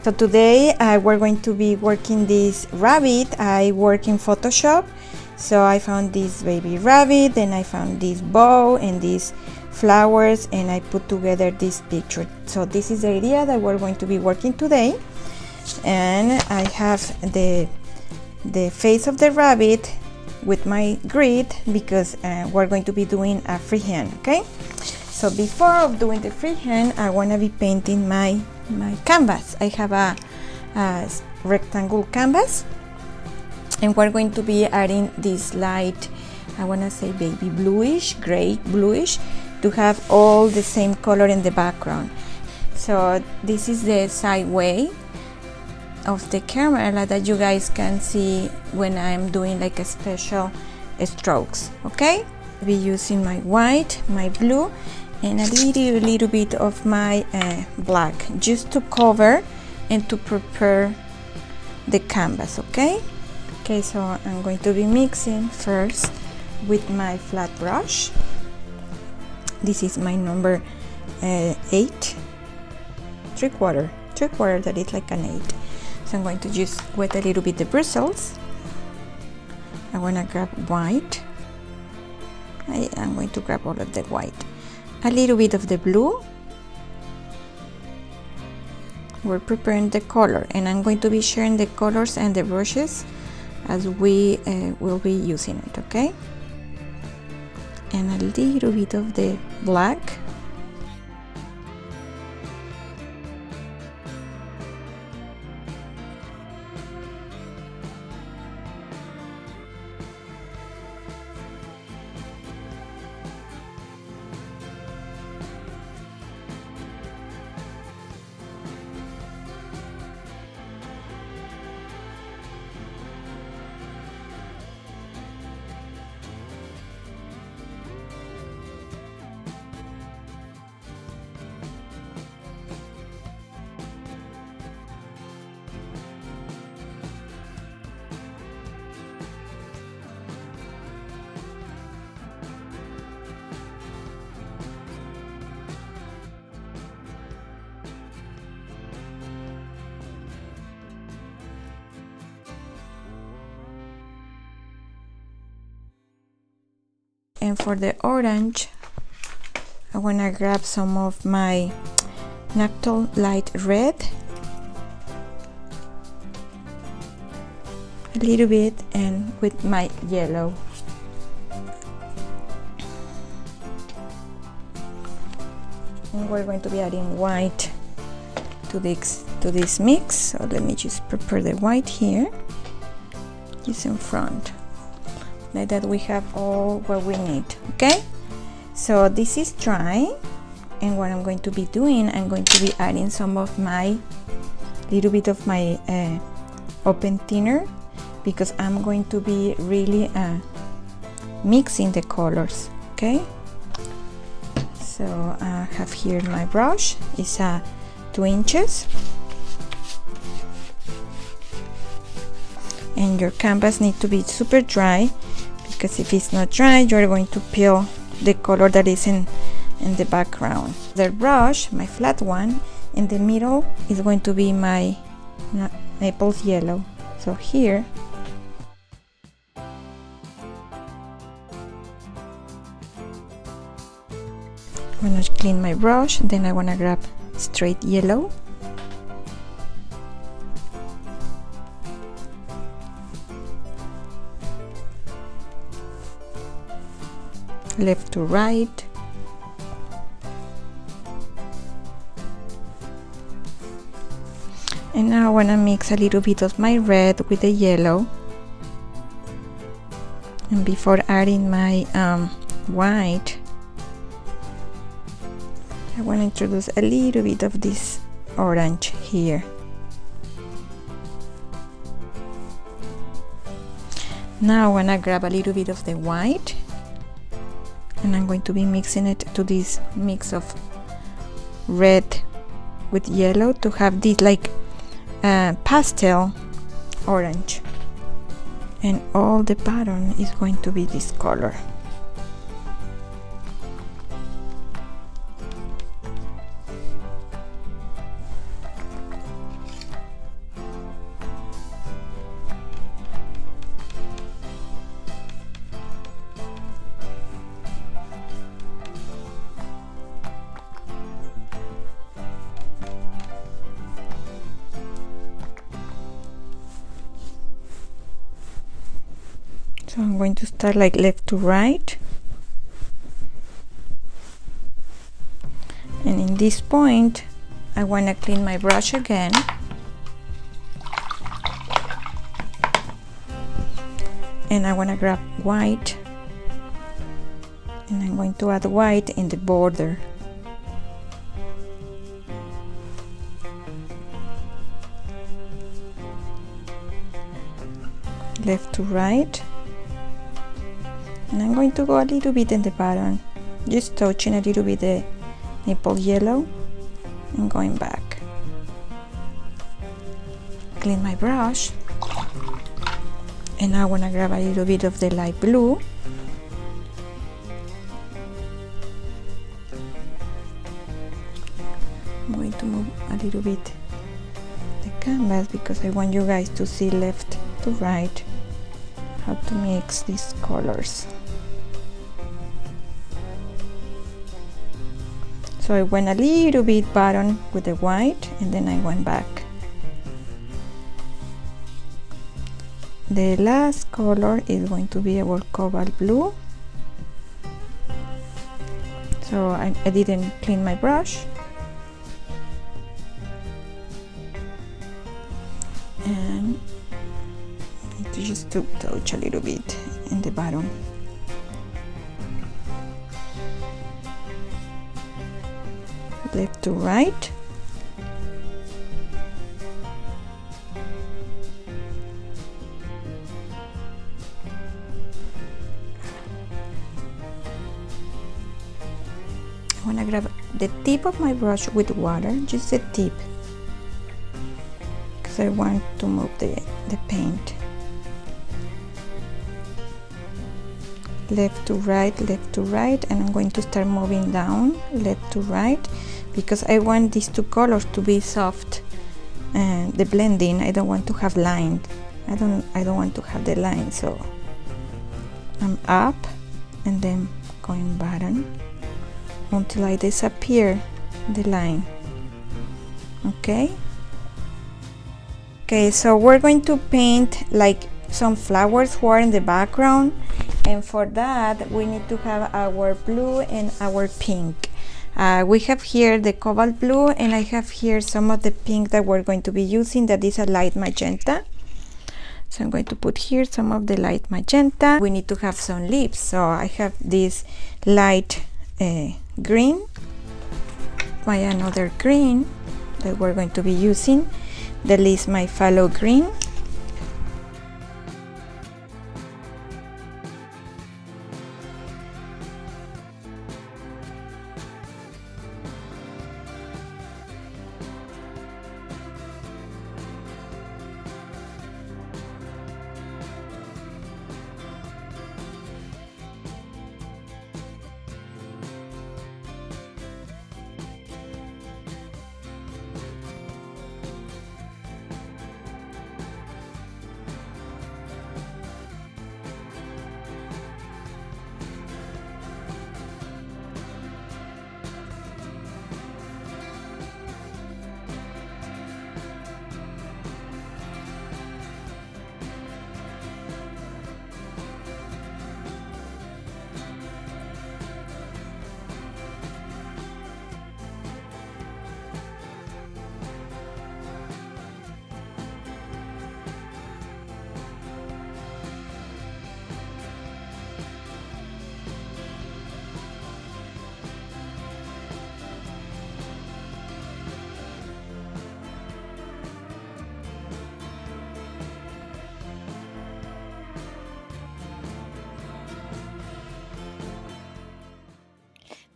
So today we're going to be working this rabbit. I work in Photoshop, so I found this baby rabbit, and I found this bow and these flowers, and I put together this picture. So this is the idea that we're going to be working today. And I have the face of the rabbit with my grid because we're going to be doing a freehand. Okay, so before of doing the freehand, I want to be painting my canvas. I have a rectangle canvas, and we're going to be adding this light, I want to say baby bluish, gray bluish, to have all the same color in the background. So this is the side way of the camera that you guys can see when I'm doing like a special strokes. Okay, I'll be using my white, my blue, and a little bit of my black, just to cover and to prepare the canvas. Okay, so I'm going to be mixing first with my flat brush. This is my number 8 3/4, that is like an 8. So I'm going to just wet a little bit the bristles. I want to grab white. I'm going to grab all of the white. A little bit of the blue. We're preparing the color, and I'm going to be sharing the colors and the brushes as we will be using it. Okay, and a little bit of the black. And for the orange, I want to grab some of my Nactal Light Red, a little bit, and with my yellow. And we're going to be adding white to this mix. So let me just prepare the white here, just in front. Like that we have all what we need. Okay, so this is dry, and what I'm going to be doing, I'm going to be adding some of my little bit of my open thinner, because I'm going to be really mixing the colors. Okay, so I have here my brush. It's 2 inches, and your canvas needs to be super dry, because if it's not dry, you're going to peel the color that is in the background. The brush, my flat one, in the middle is going to be my Naples yellow. So here, I'm gonna clean my brush, then I wanna grab straight yellow. Left to right. And now I want to mix a little bit of my red with the yellow. And before adding my white, I want to introduce a little bit of this orange here. Now I want to grab a little bit of the white, and I'm going to be mixing it to this mix of red with yellow to have this like pastel orange, and all the pattern is going to be this color. So I'm going to start like left to right. And in this point, I want to clean my brush again. And I want to grab white. And I'm going to add white in the border. Left to right. And I'm going to go a little bit in the bottom, just touching a little bit the nipple yellow and going back. Clean my brush. And I want to grab a little bit of the light blue. I'm going to move a little bit the canvas because I want you guys to see left to right how to mix these colors. So I went a little bit bottom with the white and then I went back. The last color is going to be our cobalt blue. So I didn't clean my brush. And just to touch a little bit in the bottom. Left to right. I want to grab the tip of my brush with water, just the tip, because I want to move the paint. Left to right, and I'm going to start moving down, left to right, because I want these two colors to be soft and the blending. I don't want to have line. I don't want to have the line, so I'm up and then going bottom until I disappear the line. Okay, so we're going to paint like some flowers who are in the background, and for that we need to have our blue and our pink. We have here the cobalt blue, and I have here some of the pink that we're going to be using, that is a light magenta. So I'm going to put here some of the light magenta. We need to have some leaves, so I have this light green by another green that we're going to be using. That is my phthalo green.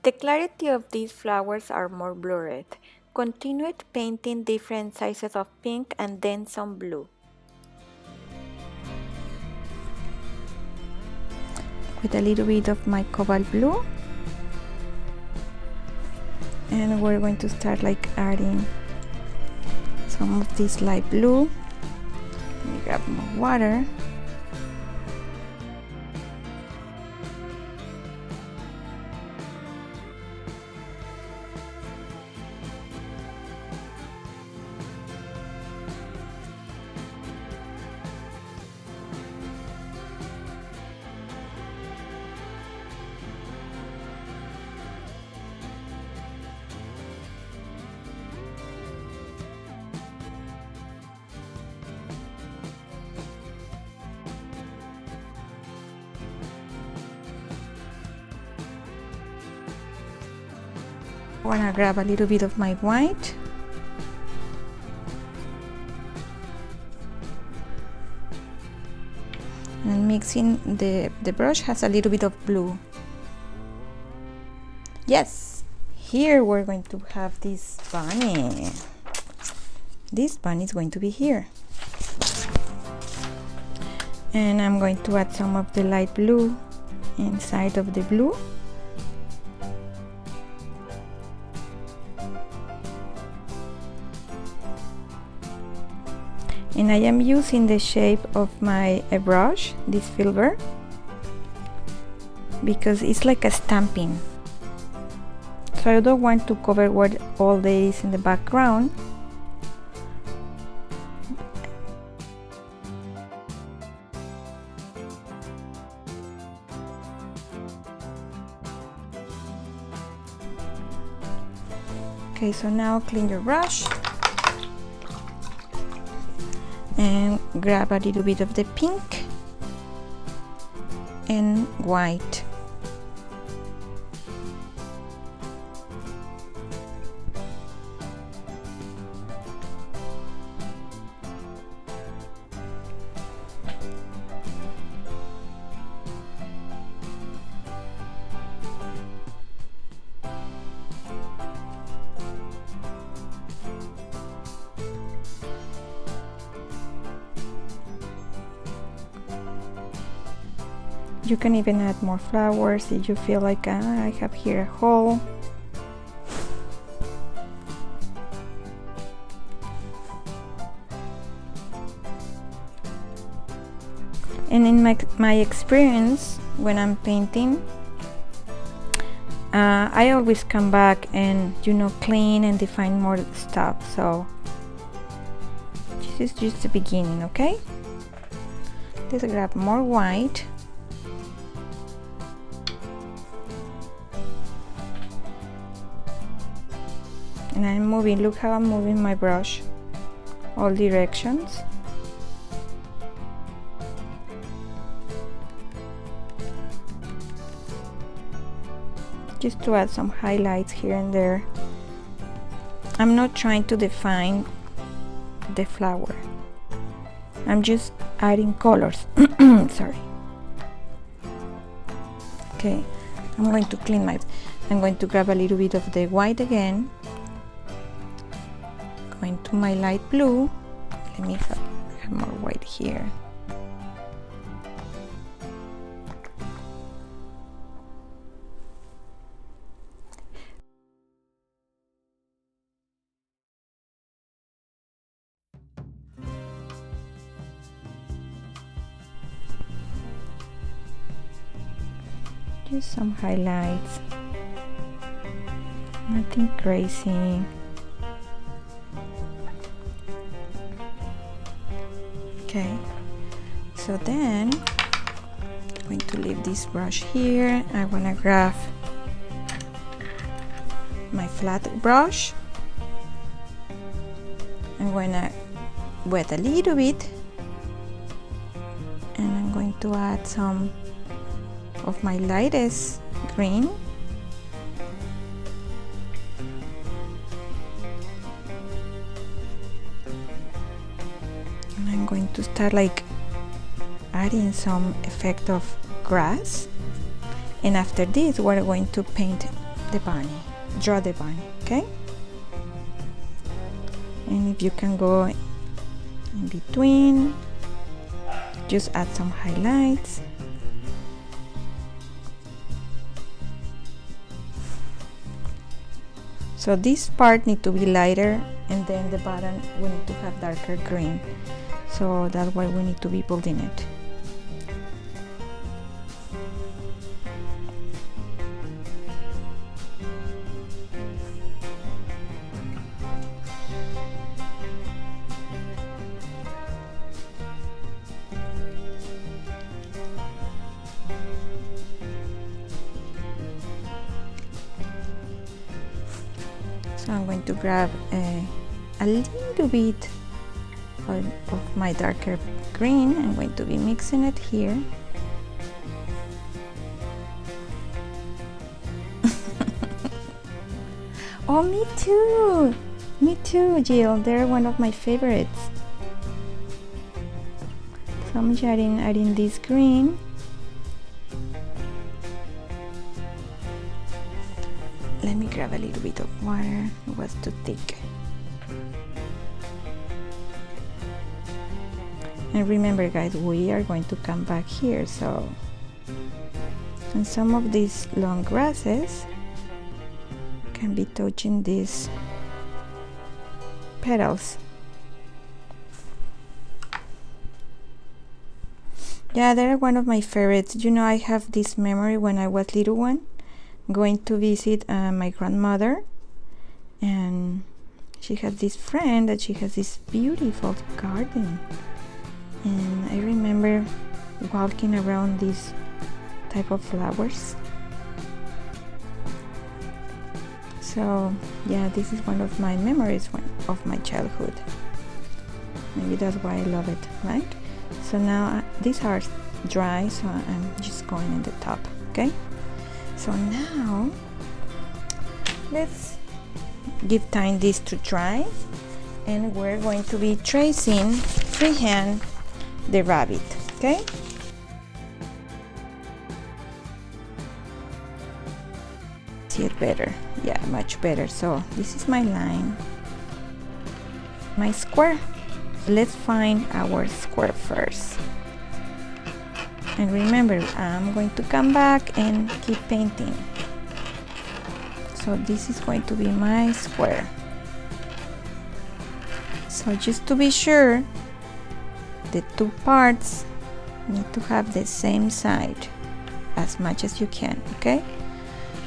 The clarity of these flowers are more blurred. Continue painting different sizes of pink and then some blue. With a little bit of my cobalt blue. And we're going to start like adding some of this light blue. Let me grab more water. I want to grab a little bit of my white. And mixing the brush has a little bit of blue. Yes, here we're going to have this bunny. This bunny is going to be here. And I'm going to add some of the light blue inside of the blue. And I am using the shape of my brush, this filbert, because it's like a stamping. So I don't want to cover what all there is in the background. Okay, so now clean your brush. And grab a little bit of the pink and white. You can even add more flowers if you feel like I have here a hole. And in my experience when I'm painting, I always come back and clean and define more stuff. So this is just the beginning, okay? Let's grab more white. And I'm moving, look how I'm moving my brush, all directions. Just to add some highlights here and there. I'm not trying to define the flower. I'm just adding colors. Sorry. Okay, I'm going to clean I'm going to grab a little bit of the white again. Going to my light blue. Let me have more white here. Just some highlights. Nothing crazy. Okay, so then I'm going to leave this brush here. I want to grab my flat brush. I'm going to wet a little bit, and I'm going to add some of my lightest green. I'm going to start like adding some effect of grass, and after this we're going to paint the bunny, draw the bunny, okay? And if you can go in between, just add some highlights. So this part need to be lighter, and then the bottom we need to have darker green. So that's why we need to be building it. So I'm going to grab a little bit of my darker green. I'm going to be mixing it here. Oh, me too! Me too, Jill. They're one of my favorites. So I'm adding this green. Let me grab a little bit of water. It was too thick. And remember, guys, we are going to come back here, so and some of these long grasses can be touching these petals. Yeah, they're one of my favorites. You know, I have this memory when I was little one, going to visit my grandmother, and she had this friend that she has this beautiful garden, and I remember walking around these type of flowers. So yeah, this is one of my memories of my childhood. Maybe that's why I love it, right? So now these are dry, so I'm just going in the top. Okay, so now let's give time this to dry, and we're going to be tracing freehand the rabbit. Okay, see it better? Yeah, much better. So this is my line, my square. Let's find our square first, and remember, I'm going to come back and keep painting. So this is going to be my square. So just to be sure, the two parts need to have the same side as much as you can. Okay,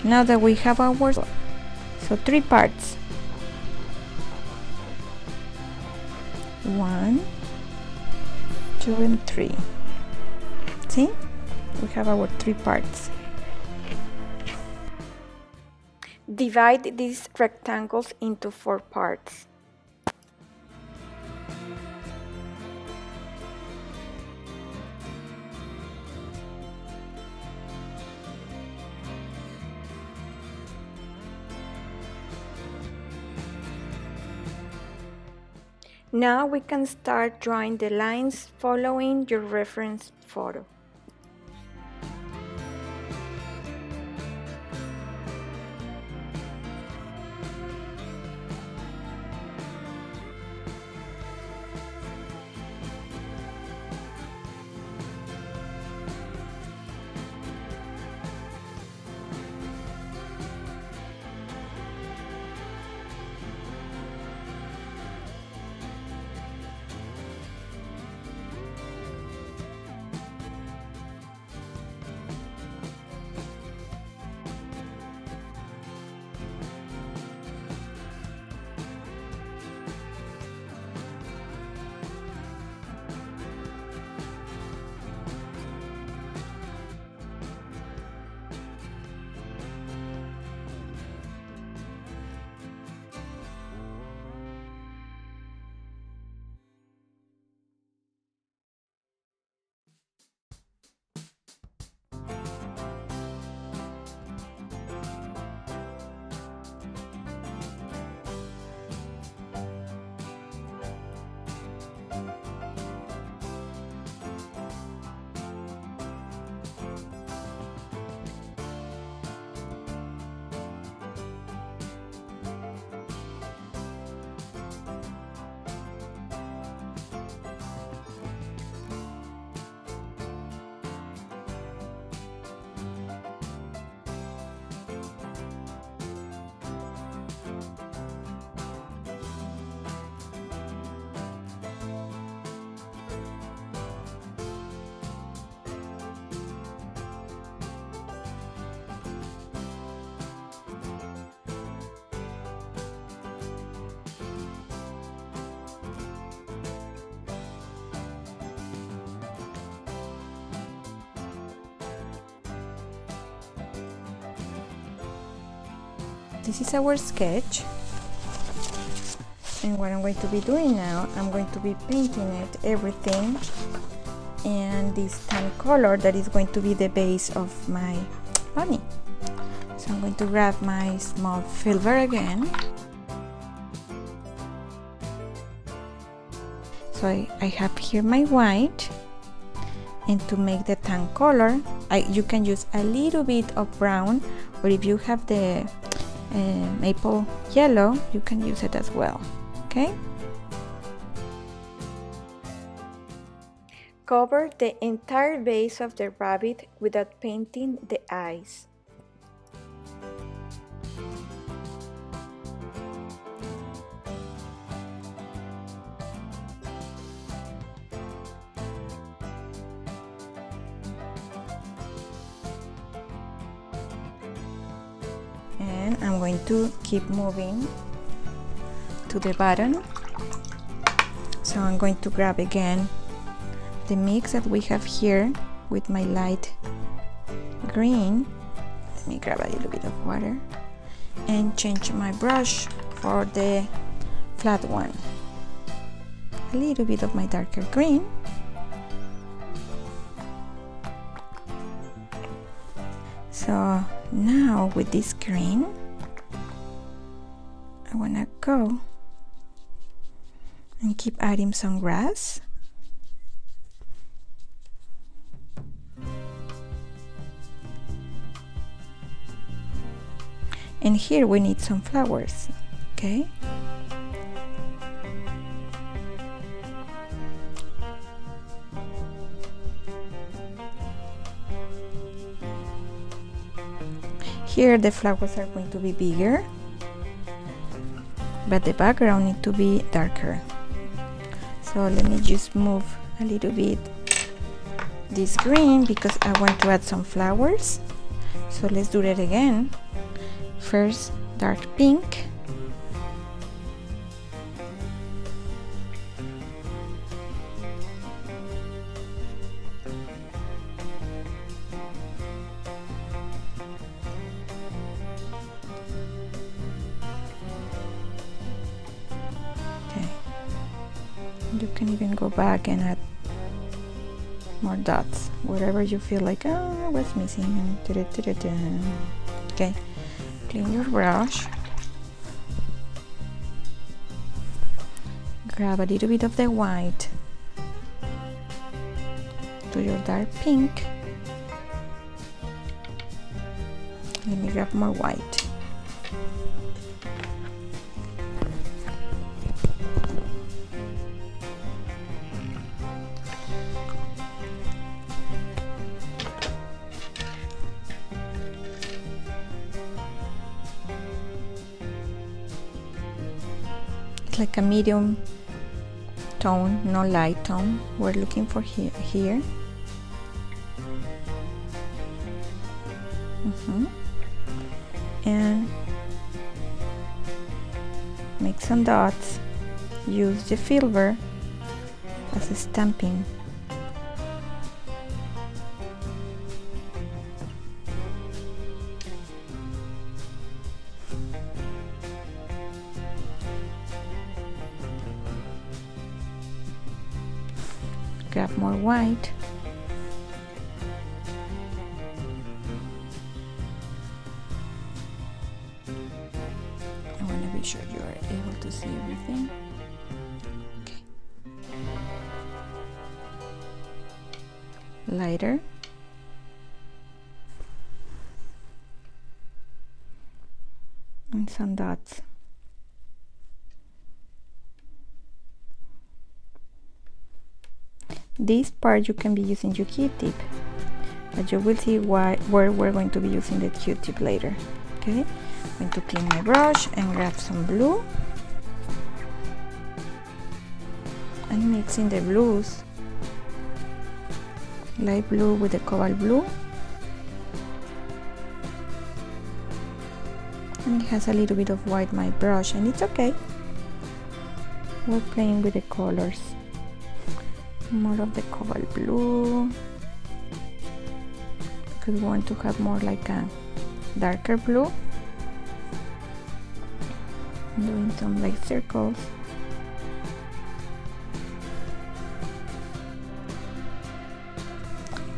now that we have our, so 3 parts, 1, 2, and 3. See, we have our 3 parts. Divide these rectangles into 4 parts. Now we can start drawing the lines following your reference photo. This is our sketch, and what I'm going to be doing now, I'm going to be painting it, everything, and this tan color that is going to be the base of my bunny. So I'm going to grab my small filbert again. So I have here my white, and to make the tan color, you can use a little bit of brown, or if you have the maple yellow, you can use it as well. Okay? Cover the entire base of the rabbit without painting the eyes. And I'm going to keep moving to the bottom. So I'm going to grab again the mix that we have here with my light green. Let me grab a little bit of water and change my brush for the flat one. A little bit of my darker green. So now with this green, I wanna go and keep adding some grass. And here we need some flowers, okay? Here the flowers are going to be bigger, but the background needs to be darker. So let me just move a little bit this green because I want to add some flowers. So let's do that again. First, dark pink. Okay. You can even go back and add more dots, wherever you feel like, oh, what's missing. Okay. Clean your brush, grab a little bit of the white to your dark pink. Let me grab more white. Like a medium tone, no light tone. We're looking for here. And make some dots. Use the filbert as a stamping. Grab more white. I want to be sure you are able to see everything. Okay. Lighter. And some dots. This part you can be using your Q-tip, but you will see where we're going to be using the Q-tip later. Okay, I'm going to clean my brush and grab some blue. I'm mixing the blues, light blue with the cobalt blue. And it has a little bit of white my brush, and it's okay. We're playing with the colors. More of the cobalt blue because we want to have more like a darker blue. I'm doing some like circles.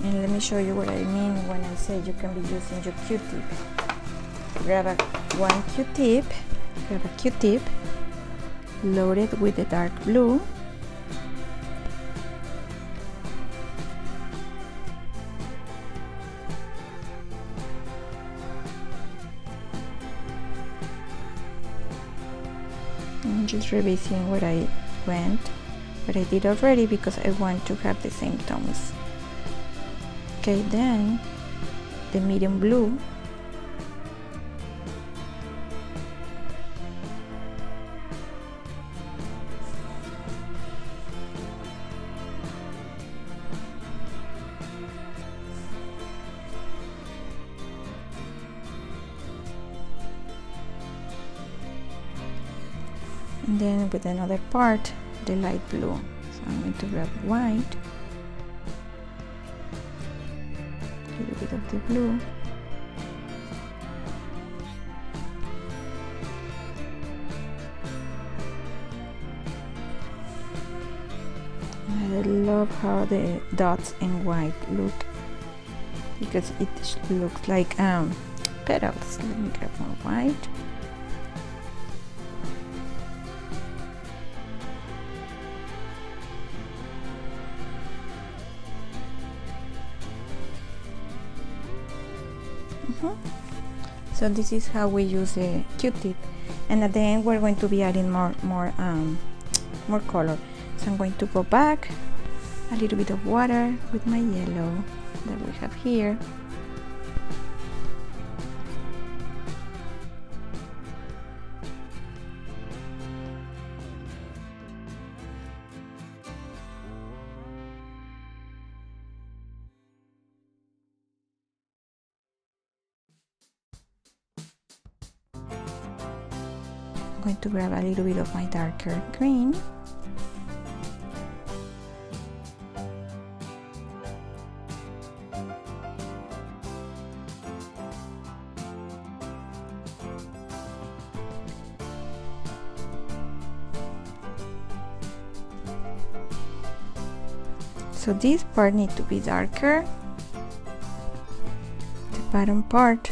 And let me show you what I mean when I say you can be using your Q-tip. grab one Q-tip, grab a Q-tip, load it with the dark blue. I'm just revising what I did already because I want to have the same tones. Okay, then the medium blue. And then with another part, the light blue. So I'm going to grab white, a little bit of the blue, and I love how the dots in white look because it looks like petals. Let me grab more white. So this is how we use the Q-tip, and at the end we're going to be adding more color. So I'm going to go back a little bit of water with my yellow that we have here. I'm going to grab a little bit of my darker green. So this part needs to be darker, the bottom part.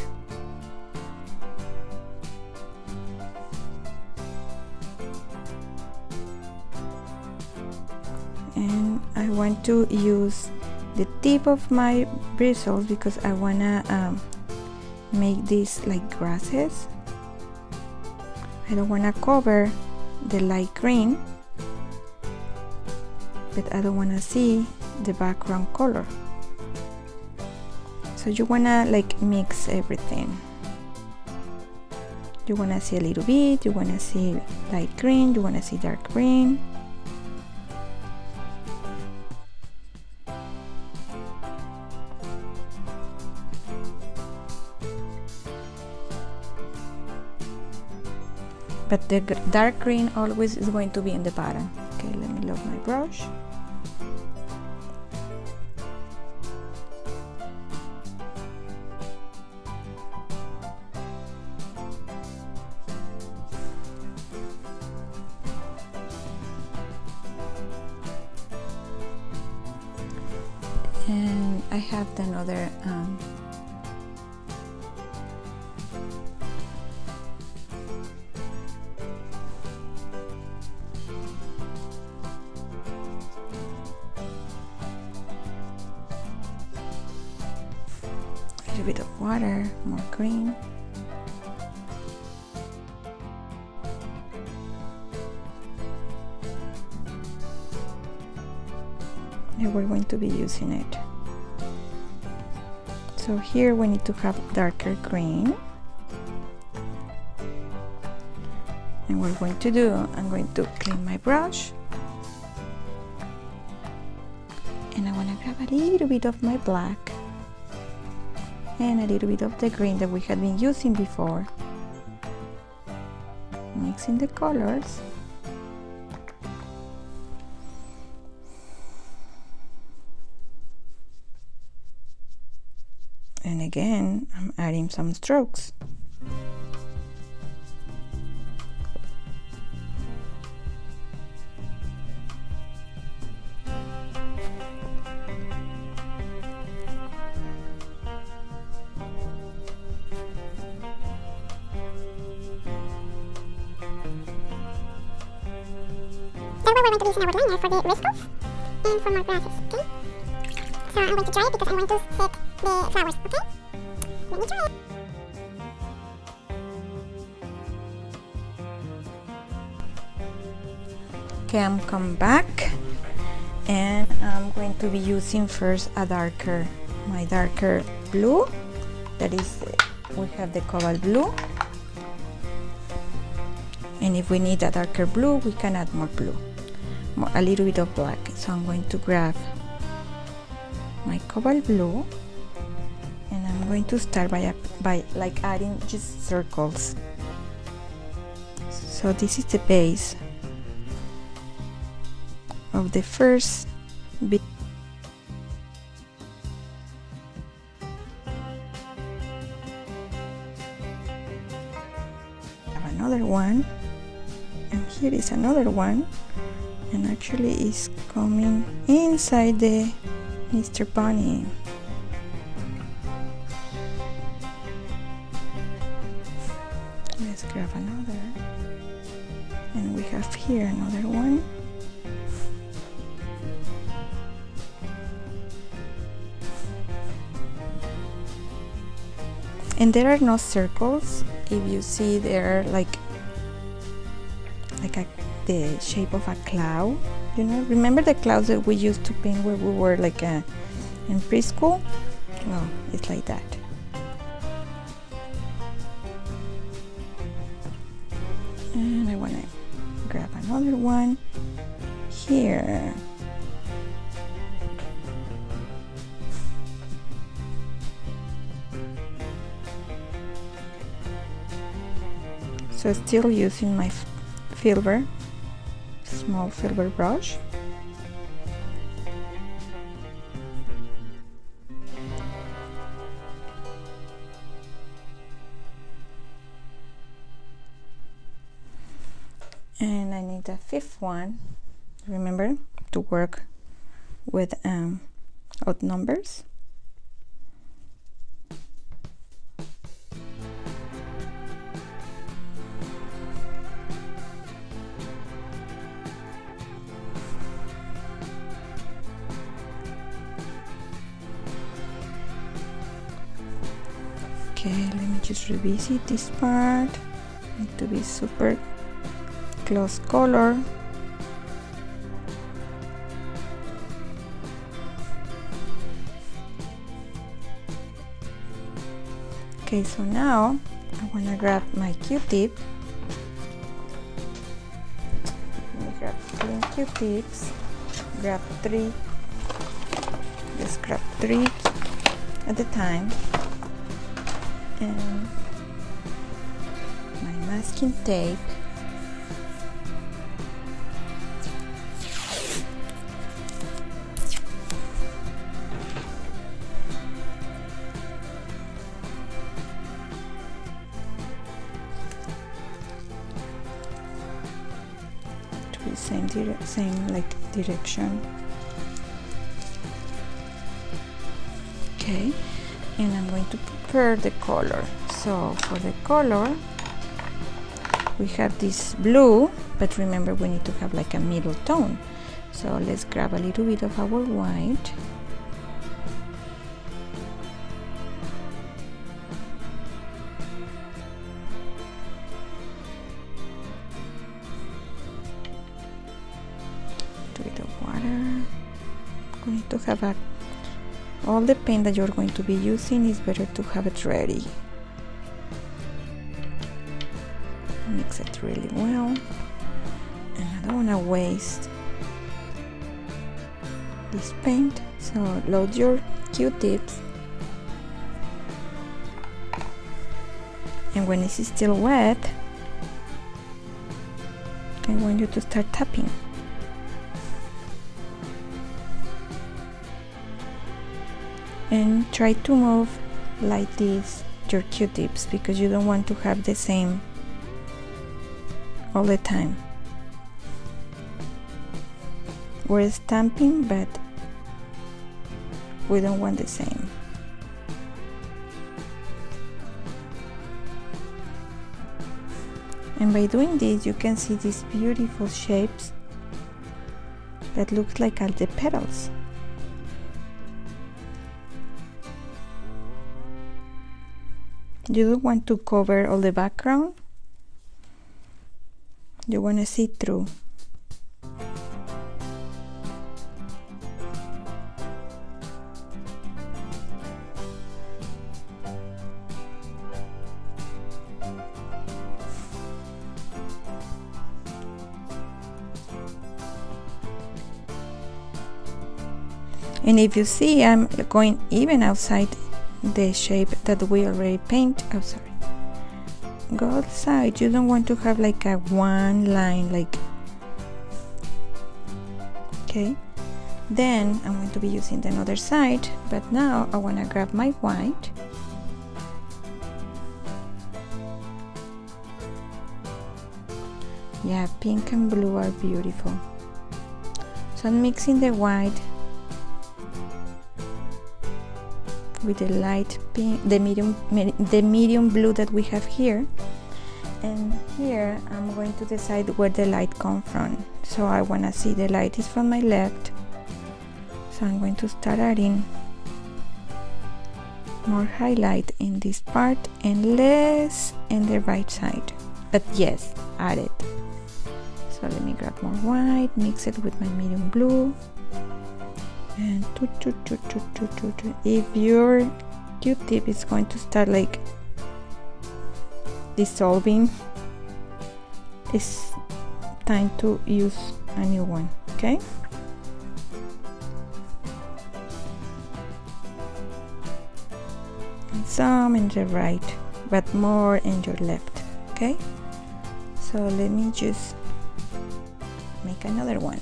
And I want to use the tip of my bristles because I wanna make this like grasses. I don't wanna cover the light green, but I don't wanna see the background color. So you wanna like mix everything. You wanna see a little bit, you wanna see light green, you wanna see dark green. But the dark green always is going to be in the bottom. Okay, let me load my brush. And I have another a bit of water, more green. And we're going to be using it. So here we need to have darker green. And what I'm going to do, I'm going to clean my brush. And I want to grab a little bit of my black and a little bit of the green that we had been using before. Mixing the colors. And again, I'm adding some strokes. we're going to be using our liner for the wrinkles and for more grasses, okay? So I'm going to dry it because I'm going to set the flowers, okay? Let me dry it. Okay, I'm come back and I'm going to be using first my darker blue. That is, we have the cobalt blue. And if we need a darker blue, we can add more blue, a little bit of black. So I'm going to grab my cobalt blue and I'm going to start by like adding just circles. So this is the base of the first bit. Have another one, and here is another one, and actually is coming inside the Mr. Bunny. Let's grab another, and we have here another one. And there are no circles. If you see, there like the shape of a cloud. You know, remember the clouds that we used to paint where we were like in preschool? Well, it's like that. And I want to grab another one here. So still using my small filbert brush. And I need a fifth one. Remember to work with odd numbers. Okay, let me just revisit this part. Need to be super close color. Okay, so now I want to grab my Q-tip. Let me grab 3 Q-tips. Grab 3. Just grab 3 at a time. And my masking tape. To the same like direction. Okay. And I'm going to prepare the color. So for the color, we have this blue, but remember we need to have like a middle tone. So let's grab a little bit of our white. A little bit of water. We need to have all the paint that you're going to be using is better to have it ready. Mix it really well. And I don't want to waste this paint, so load your Q-tips. And when it's still wet, I want you to start tapping. And try to move like this your Q-tips because you don't want to have the same all the time. We're stamping, but we don't want the same. And by doing this, you can see these beautiful shapes that looks like all the petals. You don't want to cover all the background. You want to see through. And if you see, I'm going even outside the shape that we already paint. Oh, sorry. Go outside. You don't want to have like a one line, like. Okay. Then I'm going to be using the other side, but now I want to grab my white. Yeah, pink and blue are beautiful. So I'm mixing the white with the light pink, the medium blue that we have here. And here I'm going to decide where the light comes from. So I want to see the light is from my left. So I'm going to start adding more highlight in this part and less in the right side. But yes, add it. So let me grab more white, mix it with my medium blue. And if your Q-tip is going to start like dissolving, it's time to use a new one, okay? And some in the right, but more in your left, okay? So let me just make another one.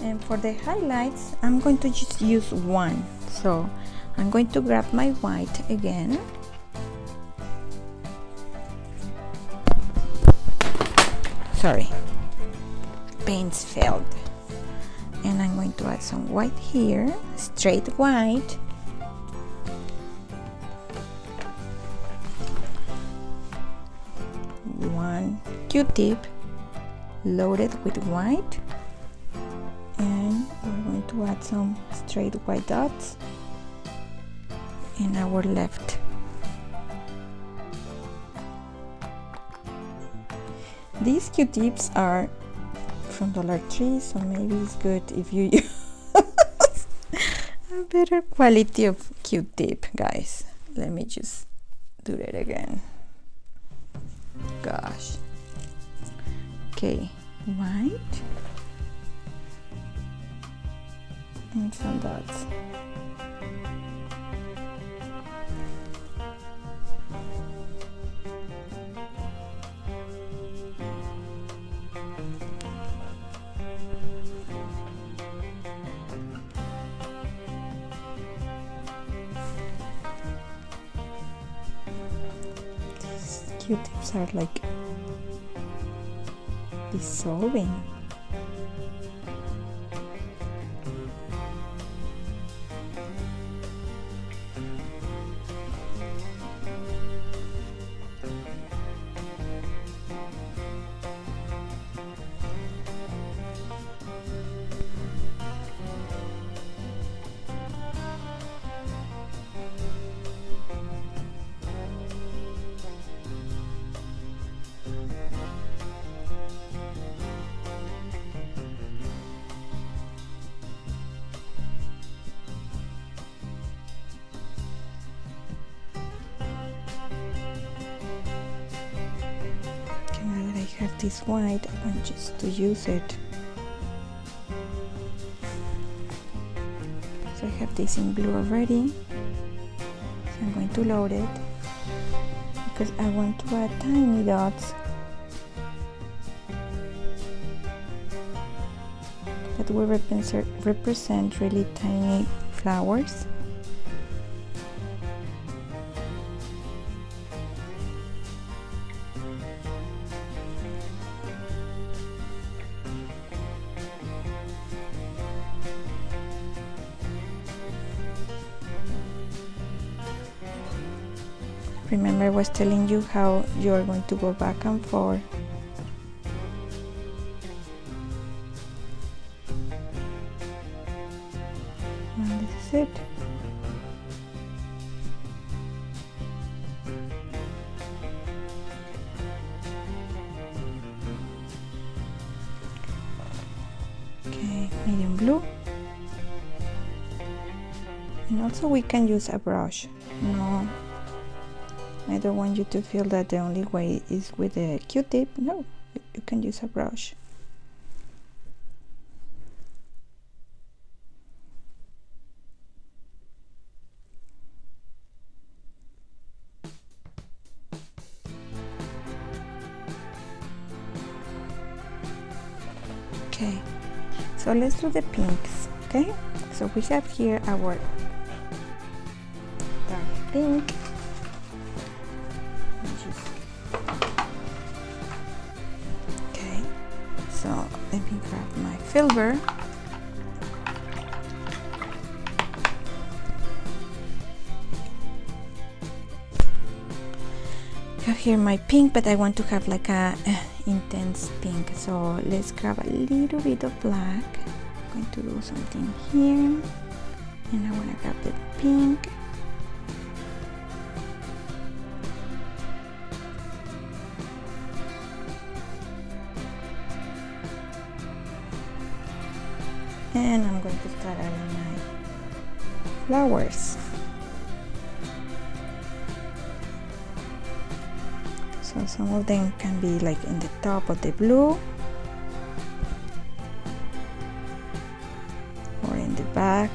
And for the highlights, I'm going to just use one. So I'm going to grab my white again. Sorry, paints failed. And I'm going to add some white here, straight white. One Q-tip loaded with white. And we're going to add some straight white dots in our left. These Q-tips are from Dollar Tree, so maybe it's good if you use a better quality of Q-tip, guys. Let me just do that again. Gosh. Okay, white. And some dots. These Q-tips are like dissolving. Have this white, I want just to use it. So I have this in blue already, so I'm going to load it because I want to add tiny dots that will represent really tiny flowers. Remember, I was telling you how you're going to go back and forth that's it. Okay, medium blue. And also we can use a brush. No, I don't want you to feel that the only way is with a Q-tip. No, you can use a brush. Okay, so let's do the pinks. Okay, so we have here our dark pink. Okay, so let me grab my filbert. I have here my pink, but I want to have like a intense pink, so let's grab a little bit of black. I'm going to do something here, and I want to grab the pink. And I'm going to start adding my flowers. So some of them can be like in the top of the blue or in the back.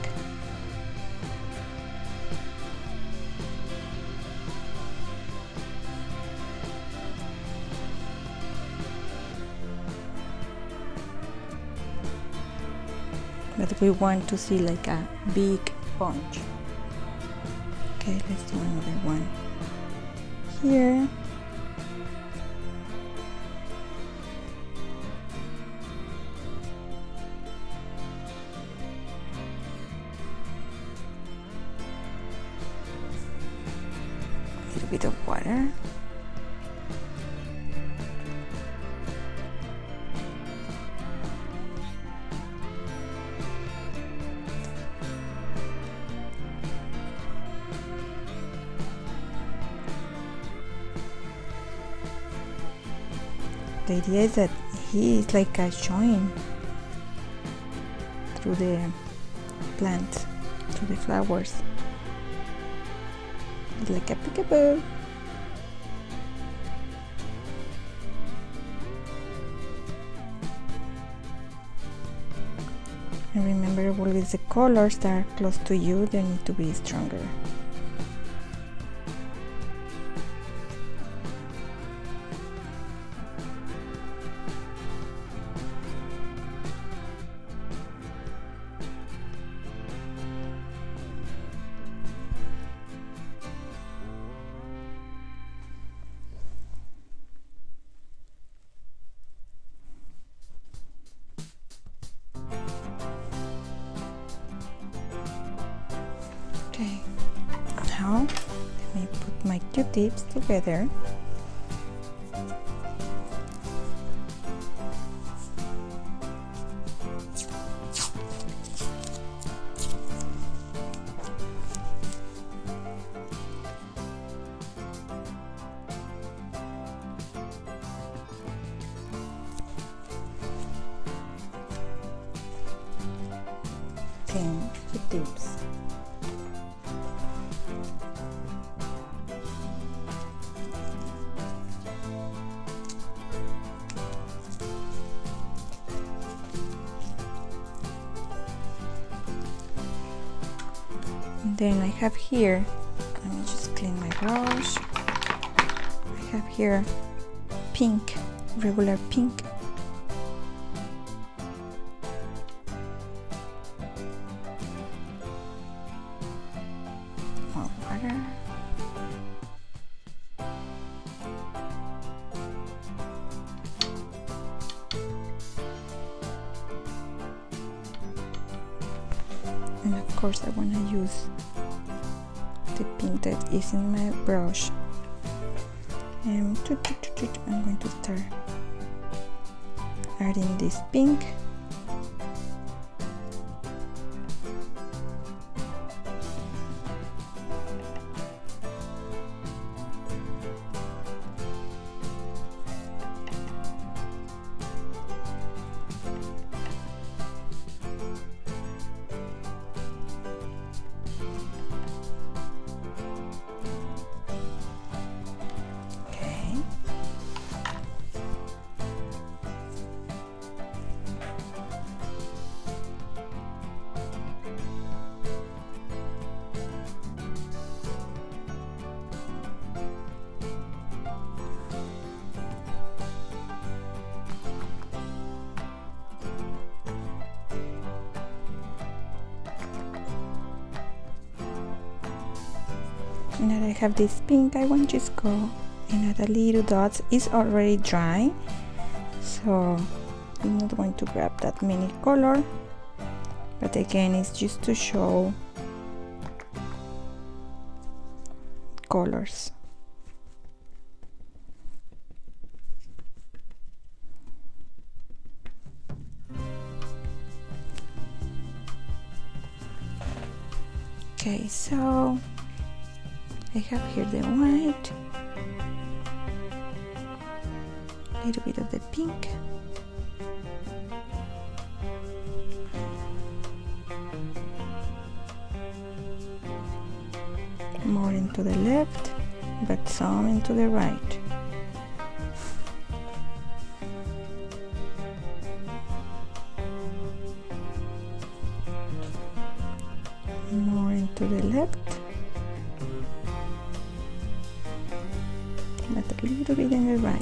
But we want to see like a big bunch. Okay, let's do another one here. A little bit of water. The idea is that he is like showing through the plants, through the flowers. It's like a peekaboo. And remember, always the colors that are close to you, they need to be stronger. Okay, now let me put my Q-tips together. Clean Q-tips. Then I have here, let me just clean my brush. I have here pink, regular pink. More water. And of course I want to use the pink that is in my brush. And I'm going to start adding this pink. Now I have this pink, I want to just go and add a little dots. It's already dry, so I'm not going to grab that many color, but again it's just to show colors. Okay, so I have here the white, a little bit of the pink, more into the left, but some into the right. More into the left, but a little bit in the right.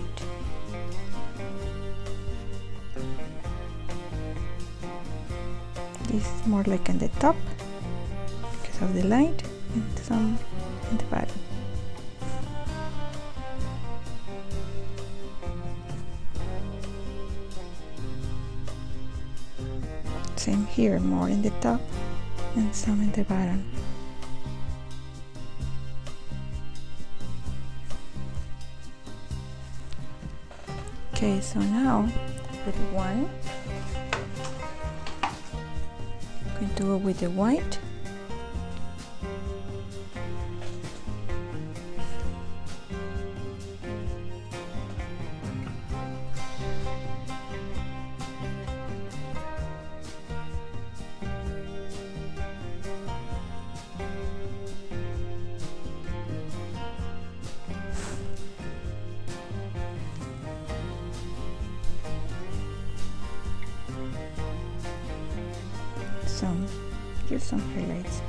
This is more like on the top because of the light, and some in the bottom. Same here, more in the top and some in the bottom. Okay, so now with one, I'm going to go with the white. Just some highlights.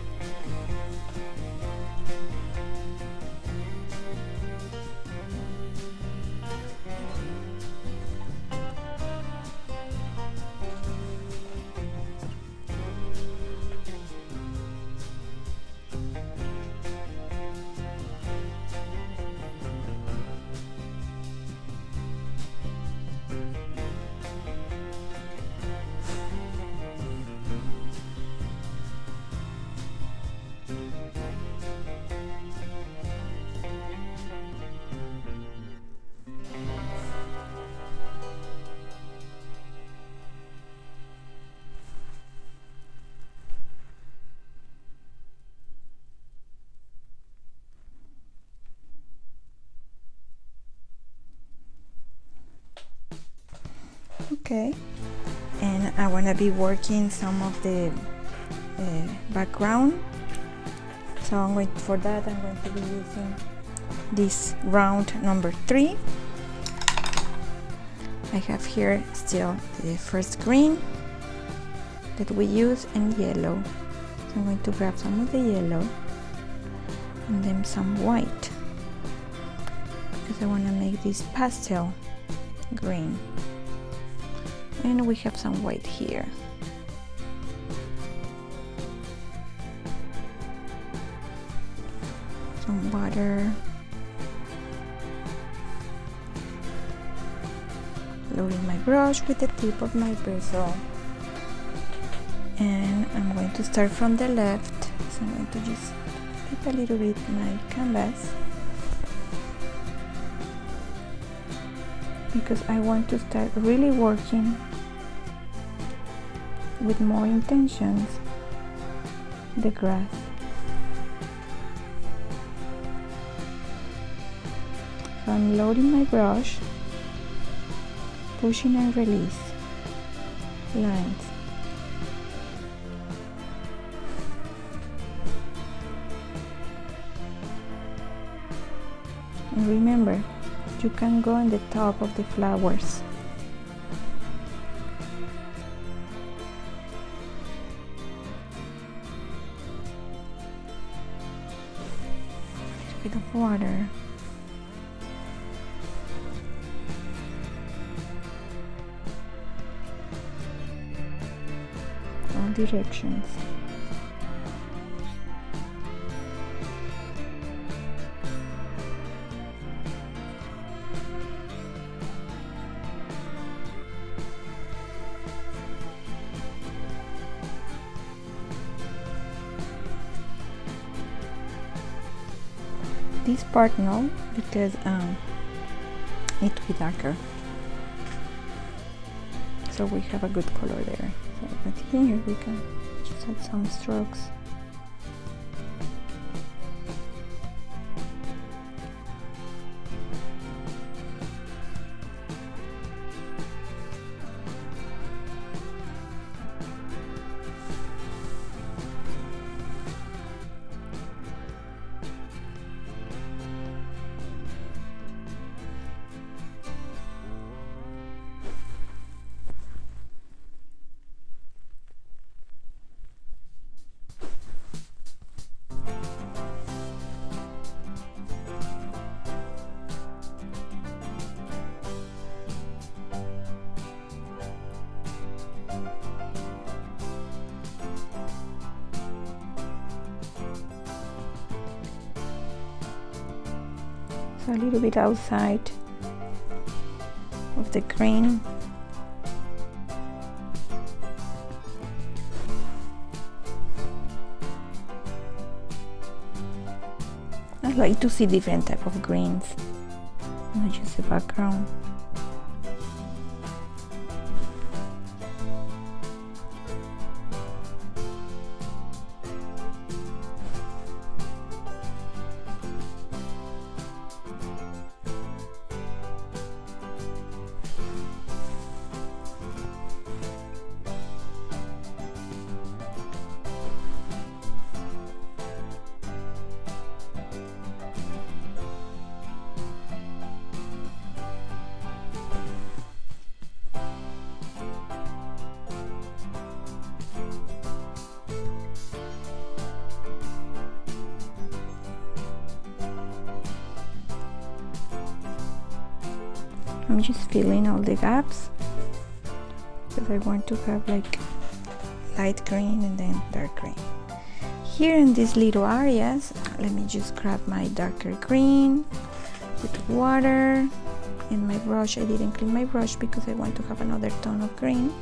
Okay, and I want to be working some of the background, so I'm going for that. I'm going to be using this round number 3. I have here still the first green that we use and yellow, so I'm going to grab some of the yellow and then some white because I want to make this pastel green. And we have some white here. Some water. Loading my brush with the tip of my bristle. And I'm going to start from the left. So I'm going to just flip a little bit my canvas, because I want to start really working with more intentions the grass. So I'm loading my brush, pushing and release lines. And remember, you can go on the top of the flowers. A bit of water. All directions. this part no, because it to be darker. So we have a good color there. So I think here we can just add some strokes. A little bit outside of the green. I like to see different type of greens, not just the background. I'm just filling all the gaps because I want to have like light green and then dark green. Here in these little areas, let me just grab my darker green with water and my brush. I didn't clean my brush because I want to have another tone of green.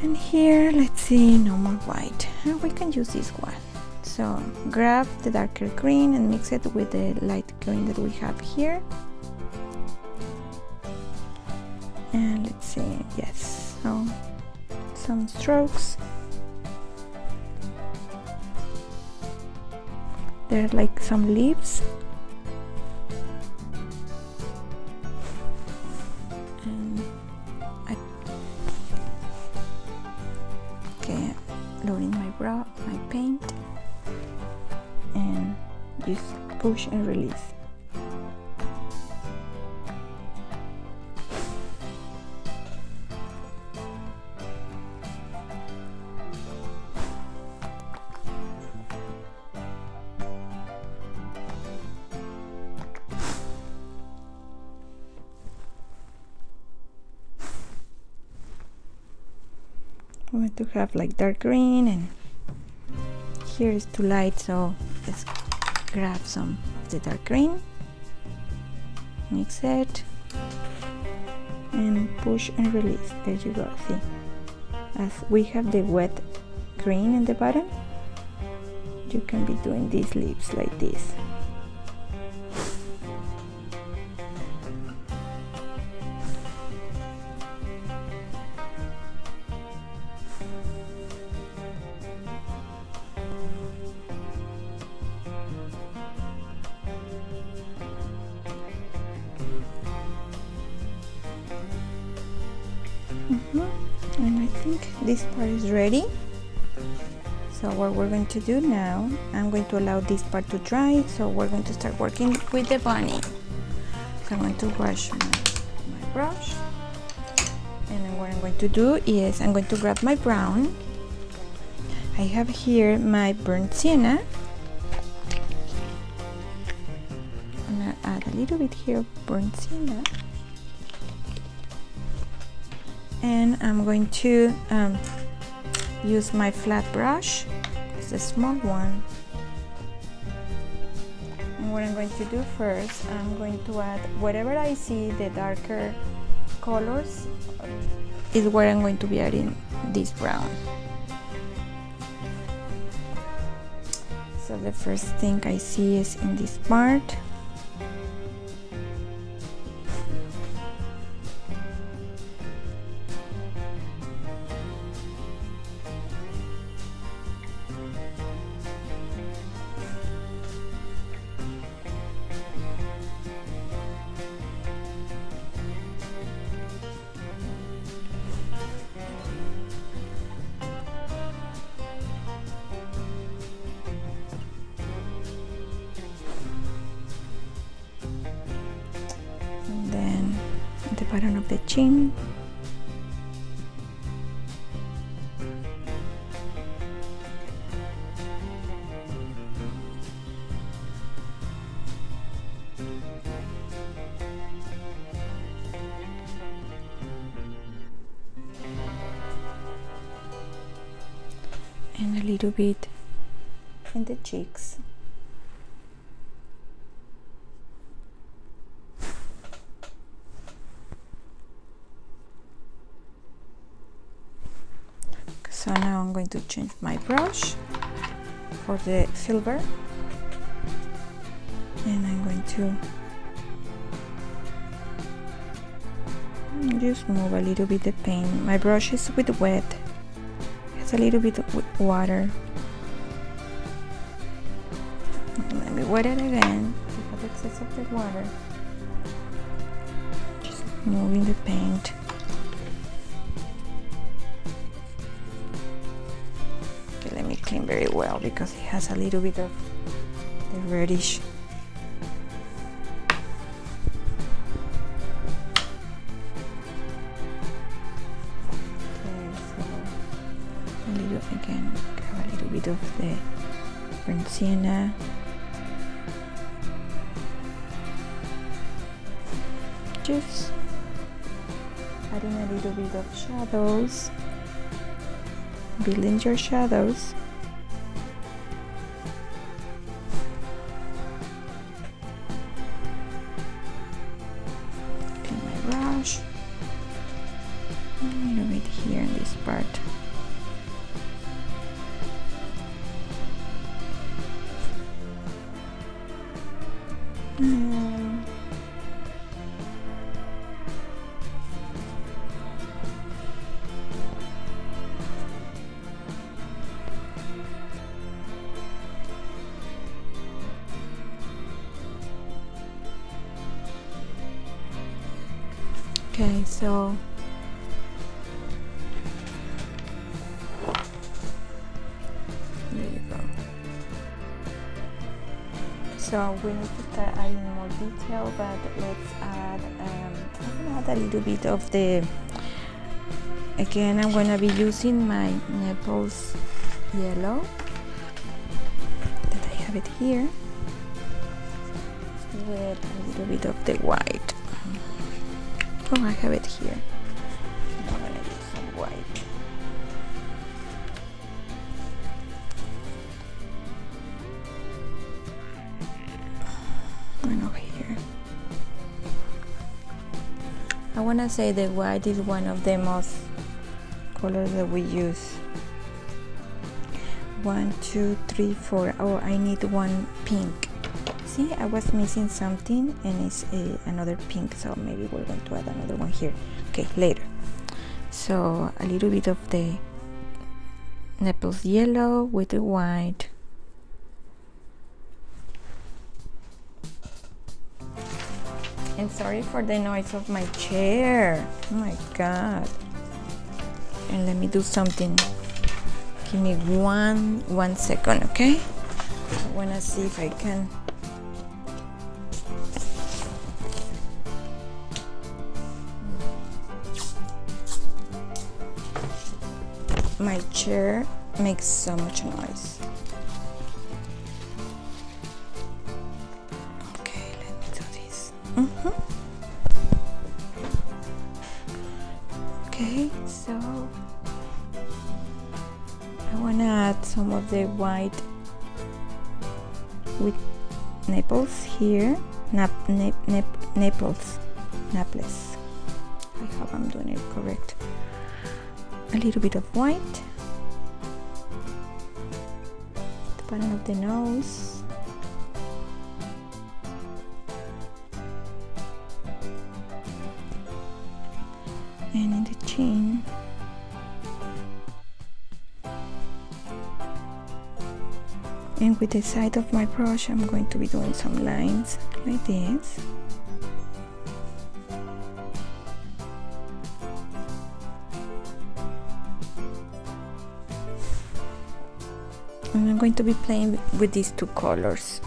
And here, let's see, no more white. And we can use this one. So grab the darker green and mix it with the light green that we have here. And let's see, yes, so some strokes. There are like some leaves. And okay, loading my paint and just push and release. I want to have like dark green, and here is too light, so let's grab some of the dark green, mix it, and push and release. There you go. See, as we have the wet green in the bottom, you can be doing these leaves like this. And I think this part is ready. So what we're going to do now, I'm going to allow this part to dry, so we're going to start working with the bunny. So I'm going to wash my brush, and then what I'm going to do is I'm going to grab my brown. I have here my burnt sienna. I'm going to add a little bit here of burnt sienna. And I'm going to use my flat brush. It's a small one. And what I'm going to do first, I'm going to add wherever I see the darker colors is where I'm going to be adding this brown. So the first thing I see is in this part. Bottom of the chin. And a little bit in the cheeks. So now I'm going to change my brush for the silver, and I'm going to just move a little bit the paint. My brush is with wet, it's a little bit with water. Let me wet it again because excess of the water. Just moving the paint. Let me clean very well because it has a little bit of the reddish. Okay, so a little again, grab a little bit of the burnt sienna. Just adding a little bit of shadows. Building your shadows. Clean my brush. A little bit here in this part. Okay, so there you go. So we need to start adding more detail, but let's add, I'm gonna add a little bit of the, again, I'm gonna be using my Naples yellow that I have it here with a little bit of the white. Oh, I have it here. I'm gonna use some white. And over here. I wanna say the white is one of the most colors that we use. 1, 2, 3, 4. Oh, I need one pink. See, I was missing something, and it's another pink, so maybe we're going to add another one here. Okay, later. So a little bit of the Naples yellow with the white. And sorry for the noise of my chair. Oh my god. And let me do something. Give me one second, okay? I wanna see if I can. My chair makes so much noise. Okay, let me do this. Okay, so I want to add some of the white with Naples here. Naples. I hope I'm doing it correct. A little bit of white, pattern of the nose. And in the chin. And with the side of my brush, I'm going to be doing some lines like this. And I'm going to be playing with these two colors.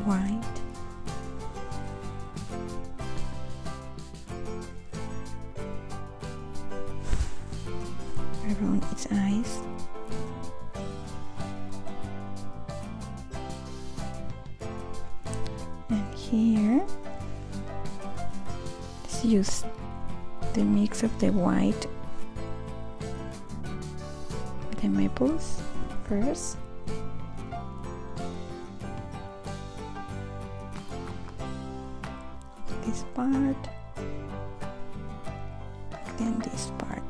White. Around its eyes. And here, let's use the mix of the white with the maples first. This part, then this part.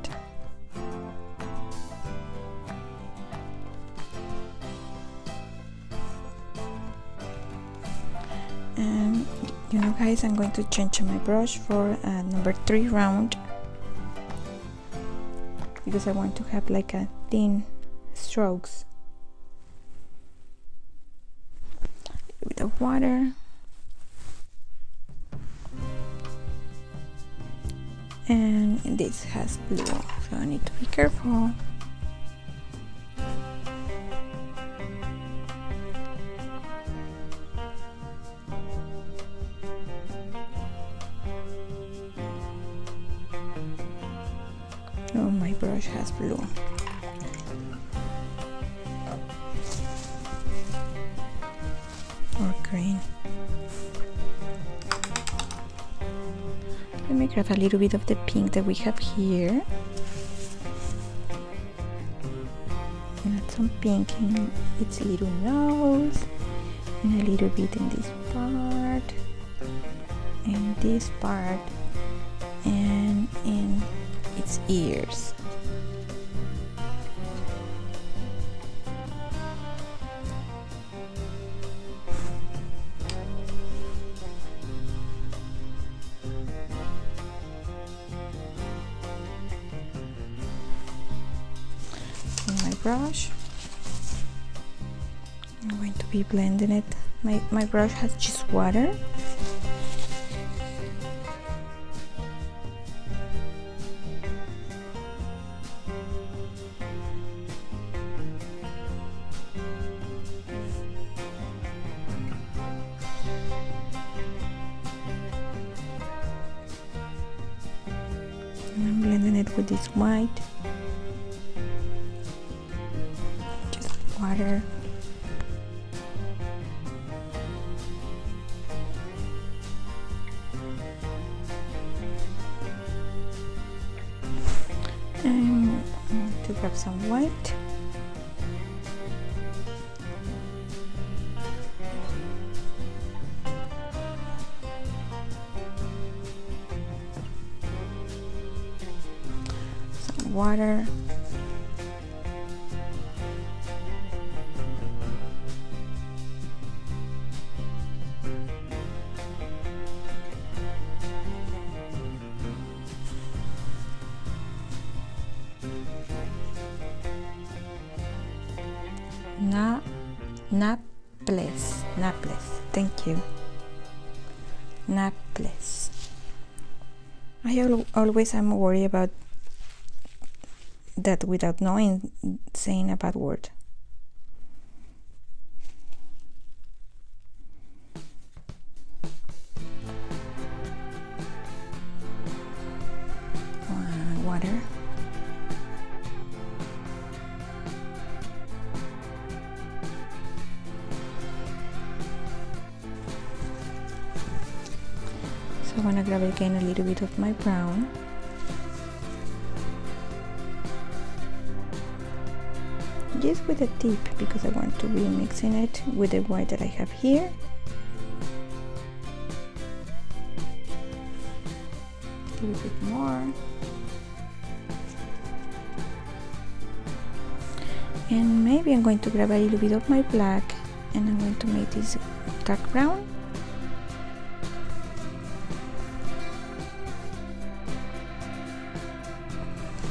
And you know guys, I'm going to change my brush for number 3 round because I want to have like a thin strokes. A bit of water. And this has blue, so I need to be careful. Oh, my brush has blue. Or green. Let me grab a little bit of the pink that we have here. And add some pink in its little nose. And a little bit in this part. And this part. And in its ears. Brush. I'm going to be blending it. My brush has just water. And I'm blending it with this white. Water. And to grab some white. Some water. Naples, thank you. Naples. I always am worried about that without knowing, saying a bad word. Water. I want to grab again a little bit of my brown. just with a tip because I want to be mixing it with the white that I have here. A little bit more. And maybe I'm going to grab a little bit of my black and I'm going to make this dark brown.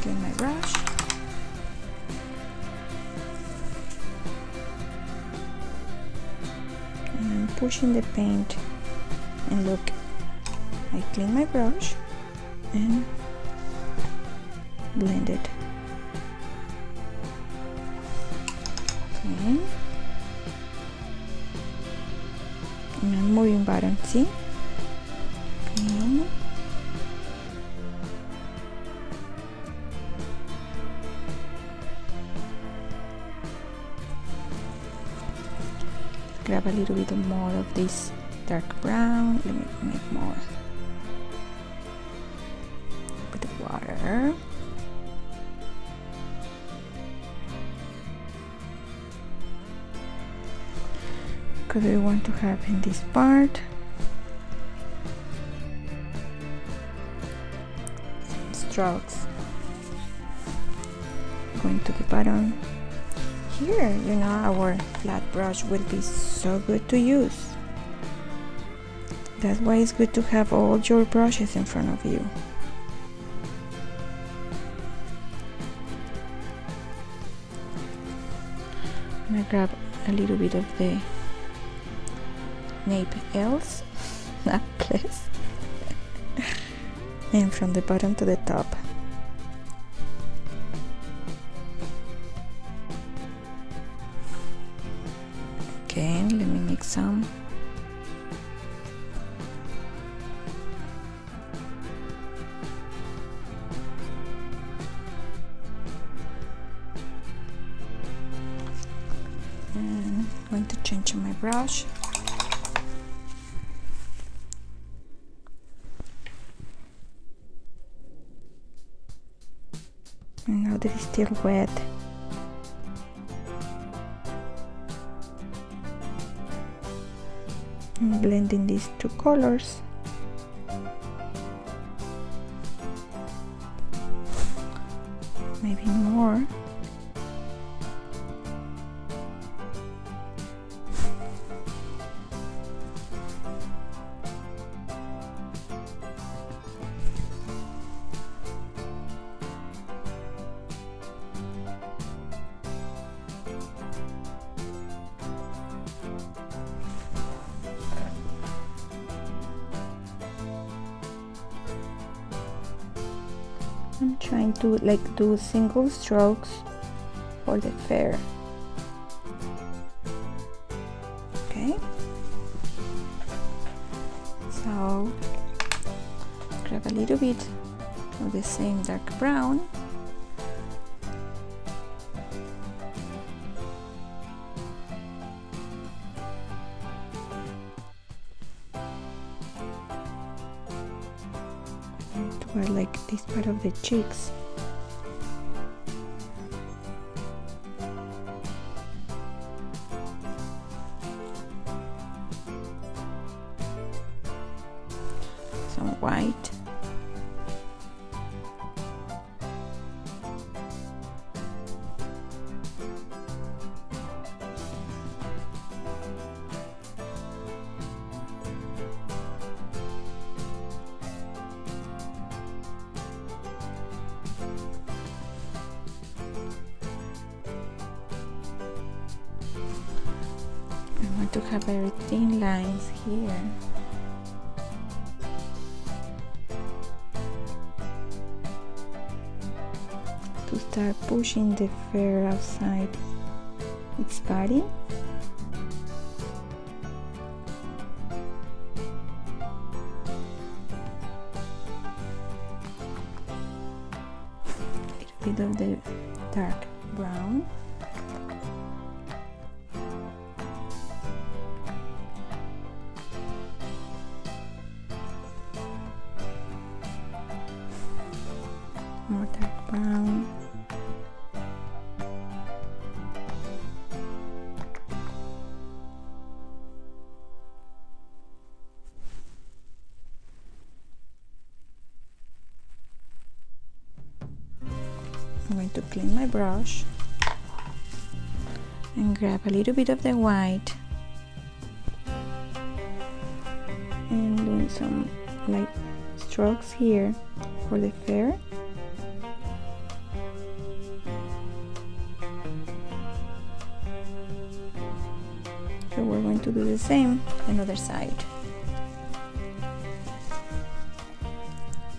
Get my brush. And I'm pushing the paint, and look, I clean my brush and blend it. Okay. And I'm moving bottom, see? Okay. Grab a little bit more of this dark brown. Let me make more with the water. Because we want to have in this part some strokes going to the bottom. Here, you know, our flat brush will be so good to use. That's why it's good to have all your brushes in front of you. I'm gonna grab a little bit of the nape else necklace and from the bottom to the top. Okay, let me make some. And I'm going to change my brush. And now that it's still wet, I'm blending these two colors. Maybe more. I'm trying to do single strokes for the fair. Okay, so grab a little bit of the same dark brown. To like this part of the cheeks. Some white. To have very thin lines here. To start pushing the fur outside its body. A little bit of the dark brown. More dark brown. I'm going to clean my brush and grab a little bit of the white and doing some light strokes here for the fur. So we're going to do the same another side.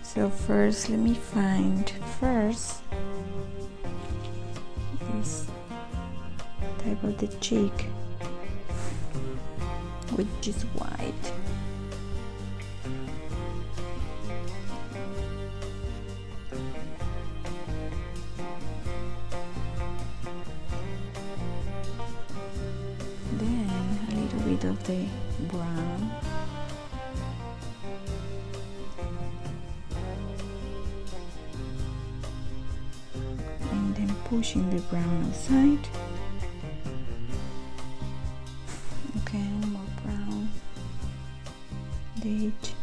So first let me find first this type of the cheek which is white. Then a little bit of the brown. And then pushing the brown outside. Okay, more brown. The edge.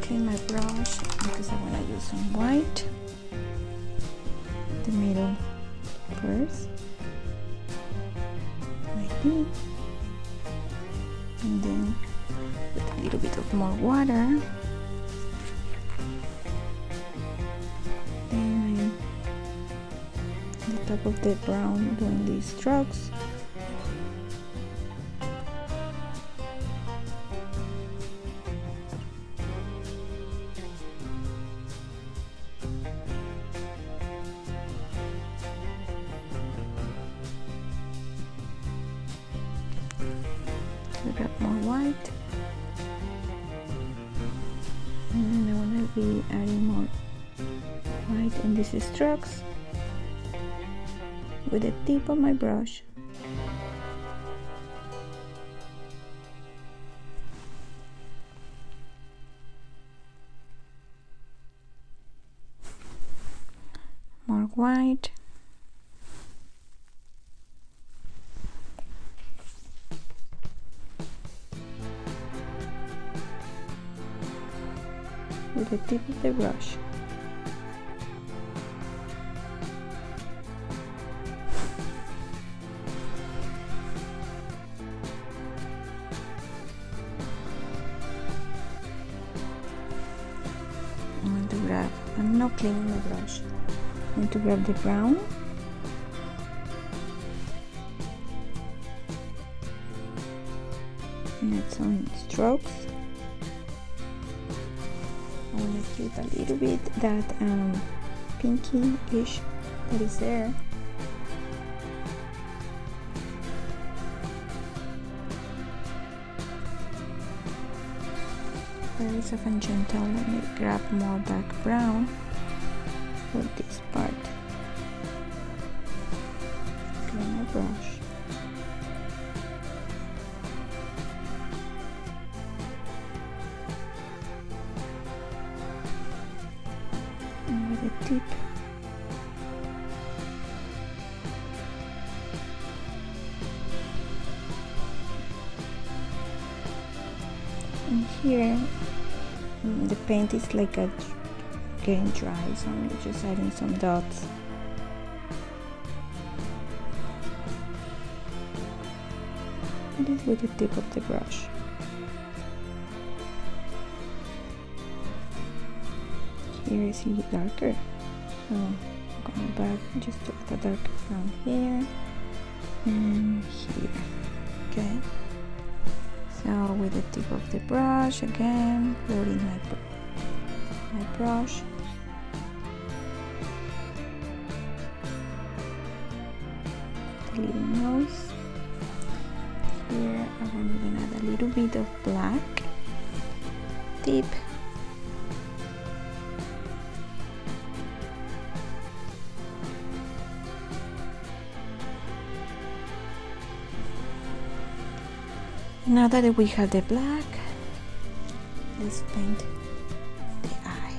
Clean my brush because I want to use some white. The middle first, like this, and then with a little bit of more water, then the top of the brown doing these strokes. Grab more white, and then I want to be adding more white in these strokes with the tip of my brush. More white. With the tip of the brush. I'm going to grab, I'm not cleaning the brush. I'm going to grab the brown. And add some strokes. I want to keep a little bit that pinky-ish that is there. Very soft and gentle. Let me grab more dark brown for this part. Clean my brush. Tip. And here the paint is like getting dry, so I'm just adding some dots. And this with the tip of the brush. Here is a little darker. So going back just to add a darker brown here and here. Okay. So with the tip of the brush again, loading my brush. The little nose. Here I want to even add a little bit of black tip. Now that we have the black, let's paint the eye.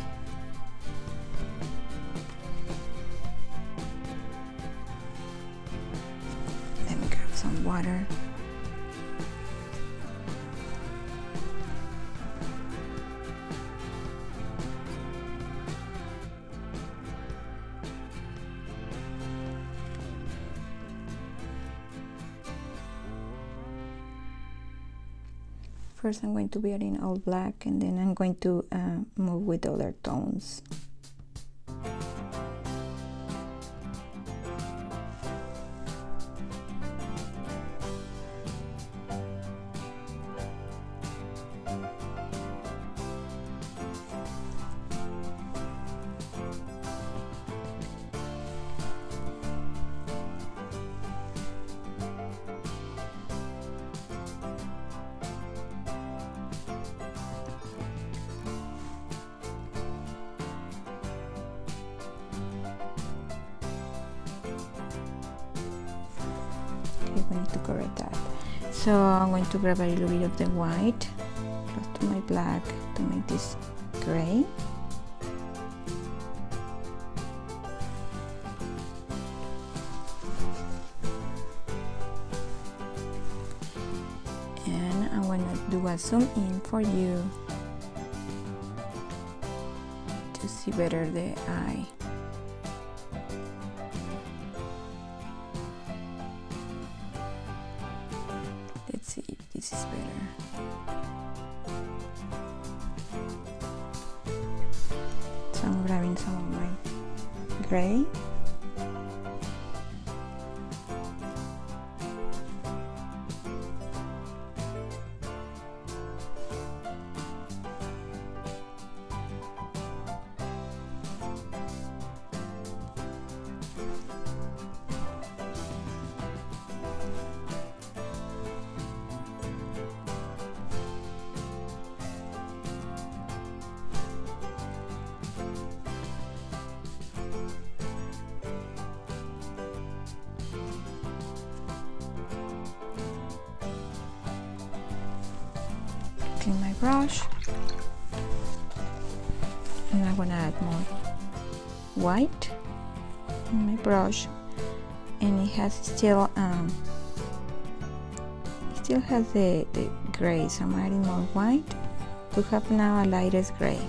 Let me grab some water. First I'm going to wear in all black, and then I'm going to move with other tones. We need to correct that. So I'm going to grab a little bit of the white close to my black to make this gray. And I'm going to do a zoom in for you to see better the eye. Let's see if this is better. So I'm grabbing some of my gray. Clean my brush, and I'm gonna add more white in my brush, and it has still has the gray, so I'm adding more white to have now a lightest gray.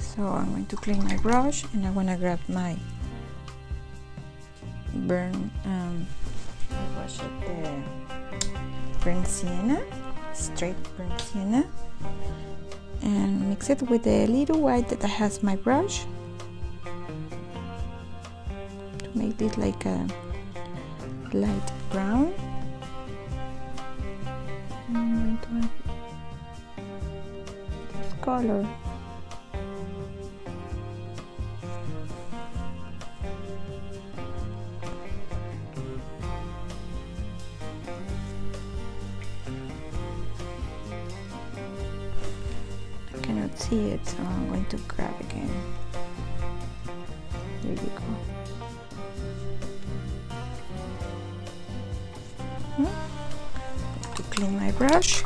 So I'm going to clean my brush, and I want to grab my burnt sienna, straight burnt sienna, and mix it with the little white that has my brush to make this like a light brown. I'm going to add this color. See it, so I'm going to grab again. There you go. To clean my brush,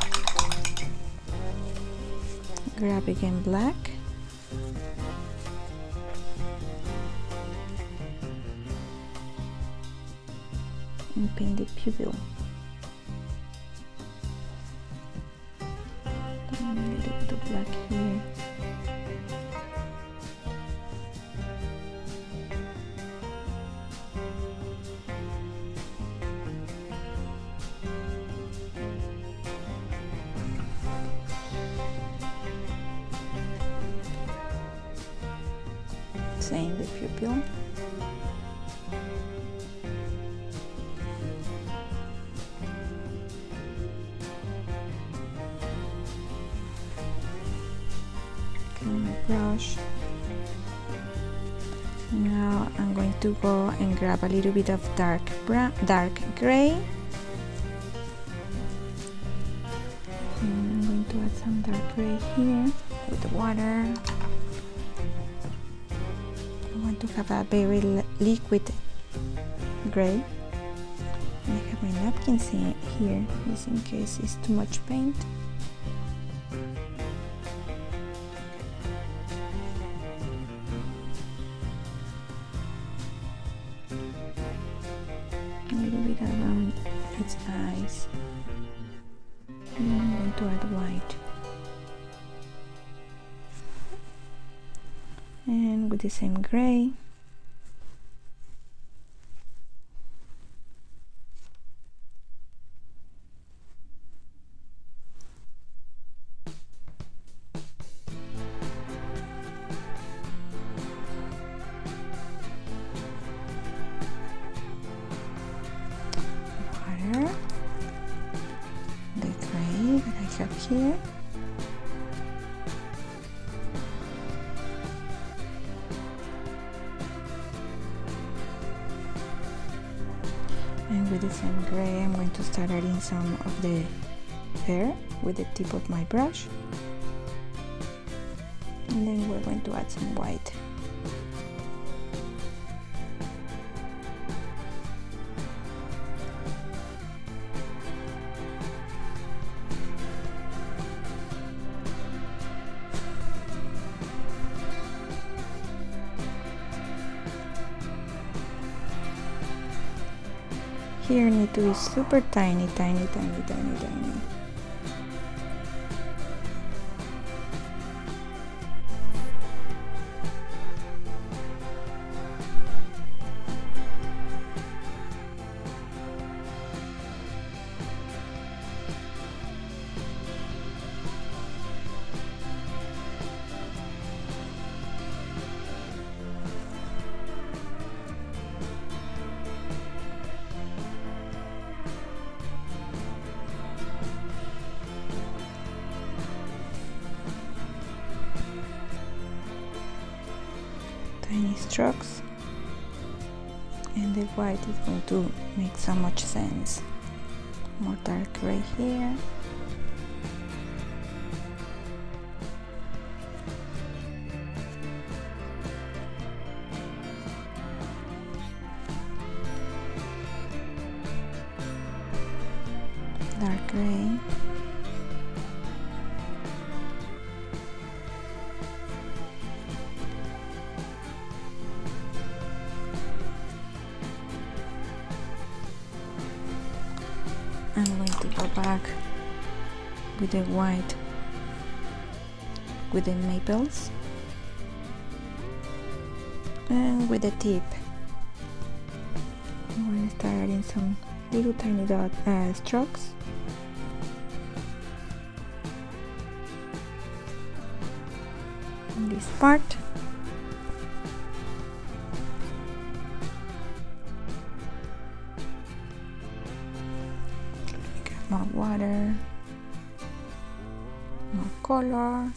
grab again black, and paint the pupil. A little bit of black here. Same the pupil. Now I'm going to go and grab a little bit of dark gray. And I'm going to add some dark gray here with the water. I want to have a very liquid gray. I have my napkins here, just in case it's too much paint. A little bit around its eyes. And I'm going to add white. And with the same gray. Here. And with the same gray, I'm going to start adding some of the hair with the tip of my brush. And then we're going to add some white. Here need to be super tiny. Tiny strokes, and the white is going to make so much sense. More dark gray here. Dark gray. I'm going to go back with the white, with the maples, and with the tip. I'm going to start adding some little tiny strokes. In this part. More water, more color.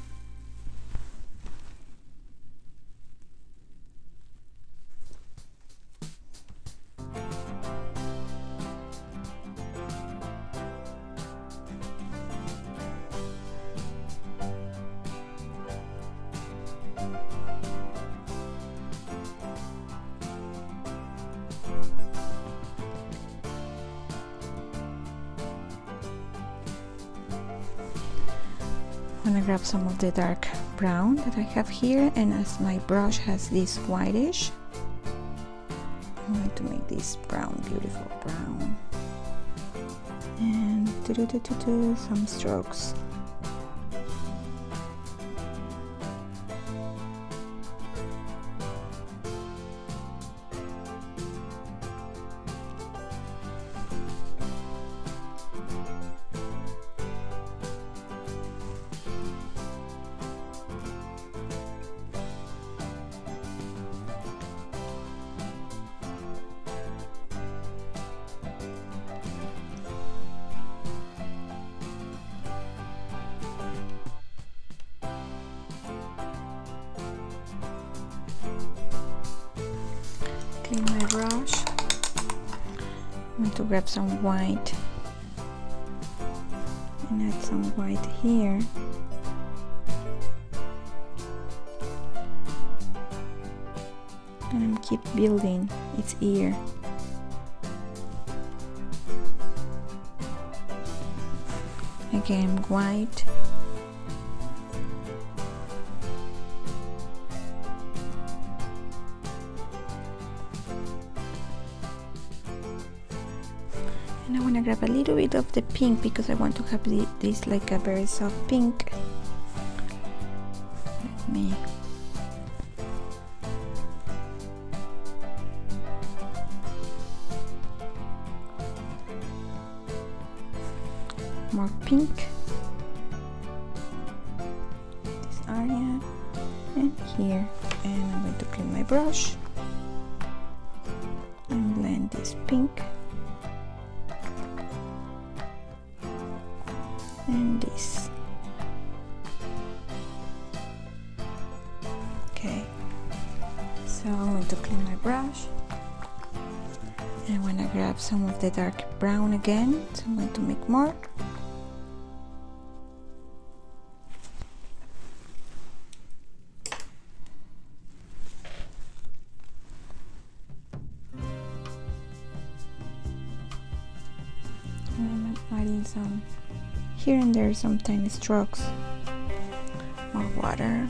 I'm gonna grab some of the dark brown that I have here, and as my brush has this whitish, I'm going to make this brown, beautiful brown, and some strokes. clean my brush. I'm going to grab some white and add some white here. And keep building its ear. Again, white. And I want to grab a little bit of the pink because I want to have this like a very soft pink. Let me more pink, this area and here, and I'm going to clean my brush and blend this pink and this. Okay, so I'm going to clean my brush and I want to grab some of the dark brown again, so I'm going to make more. Some here and there, some tiny strokes. More water.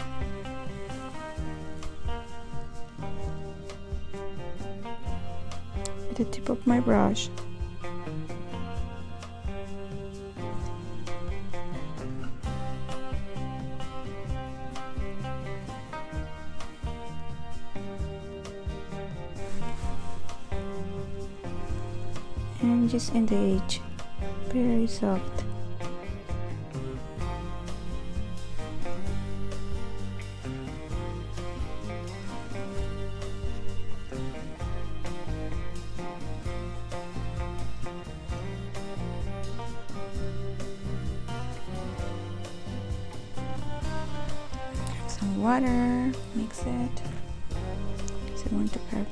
With the tip of my brush. And just in the edge. Very soft. Some water, mix it. So I want to have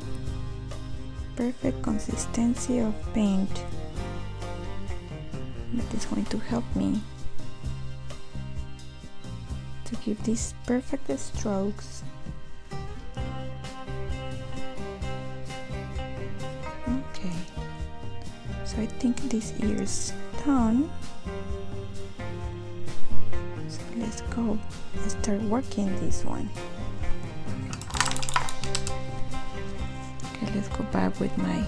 perfect consistency of paint. That is going to help me to give these perfect strokes. Okay, so I think this ear is done. So let's go and start working this one. Okay, let's go back with my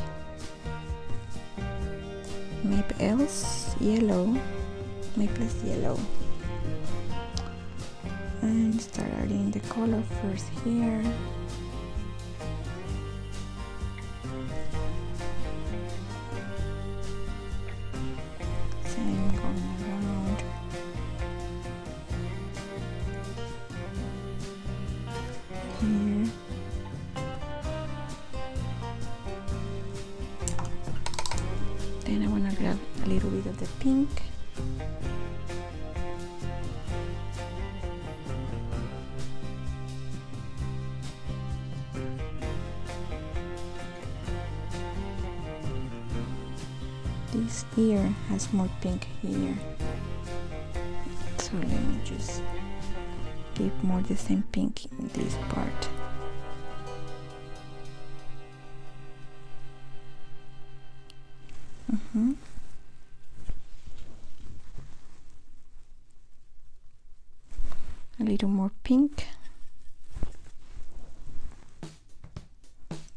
Maples yellow, and start adding the color first here. Same going around. Here. Then I want to grab a little bit of the pink. This ear has more pink here, so let me just give more the same pink in this part. A little more pink.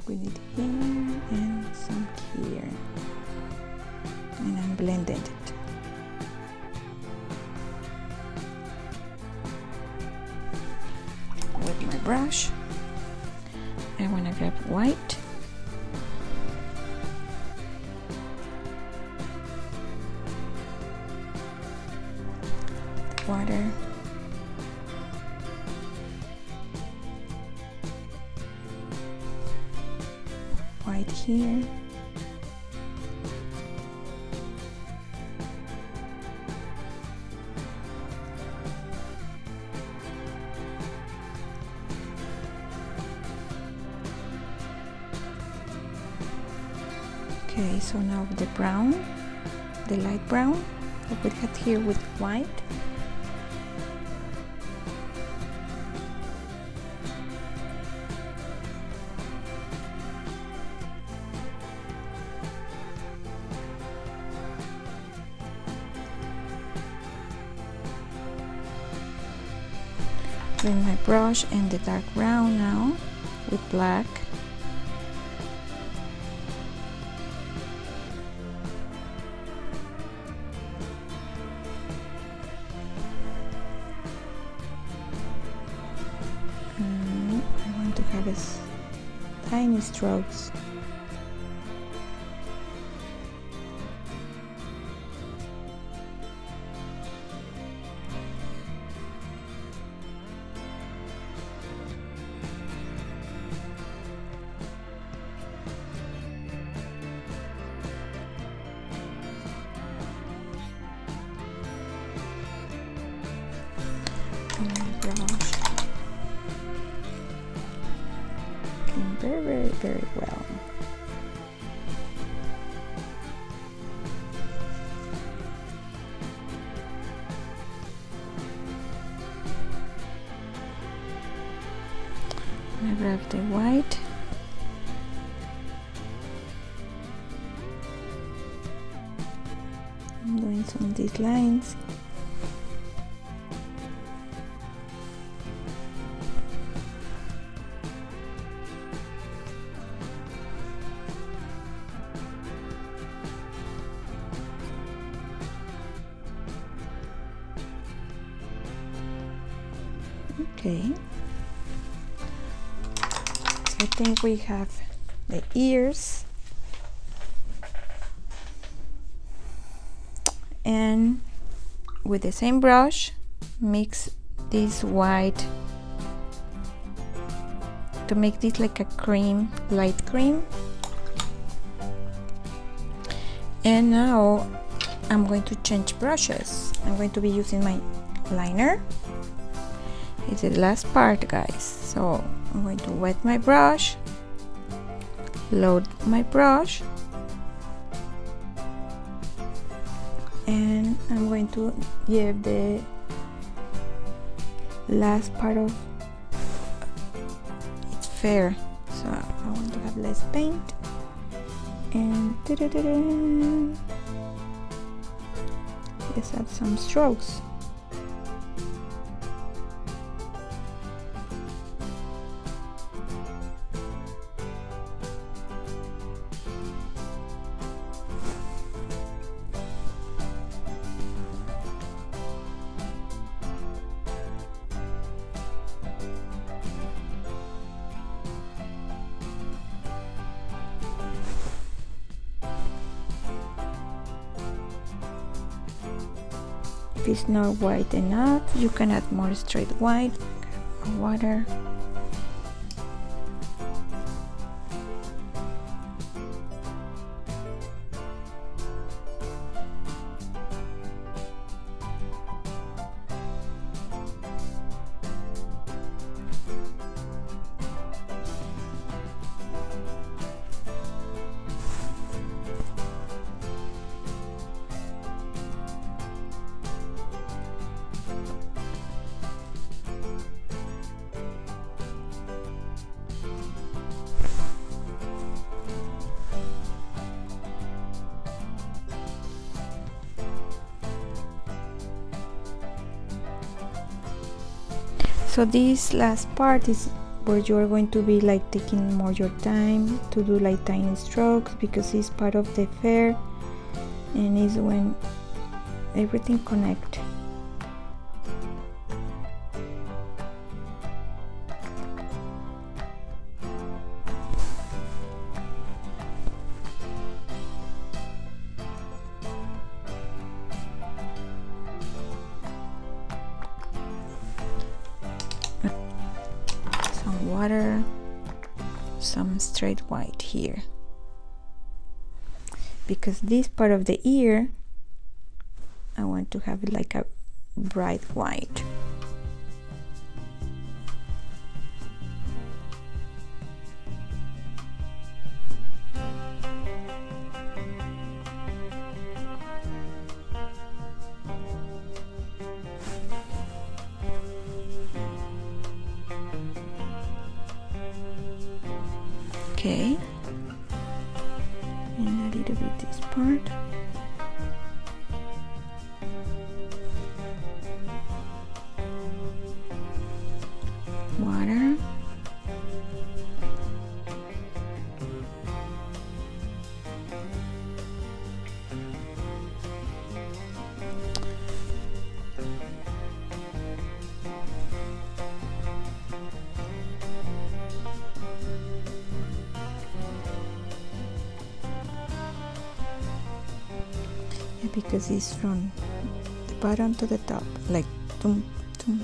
We need here and some here. And I'm blending it. With my brush, I want to grab white. Water. White here. Okay, so now the brown, the light brown that we had here with white. Bring my brush and the dark brown now with black. And I want to have tiny strokes. Very well. I grab the white. I'm doing some of these lines. Okay, I think we have the ears, and with the same brush mix this white to make this like a cream, light cream. And now I'm going to change brushes. I'm going to be using my liner. It's the last part, guys, so I'm going to wet my brush, load my brush, and I'm going to give the last part of its fair, so I want to have less paint, and just add some strokes. If it's not white enough, you can add more straight white, water. So this last part is where you are going to be like taking more your time to do like tiny strokes, because it's part of the fair and is when everything connects. Water, some straight white here, because this part of the ear I want to have it like a bright white. Okay, and a little bit this part. Water. Because it's from the bottom to the top, like tum tum.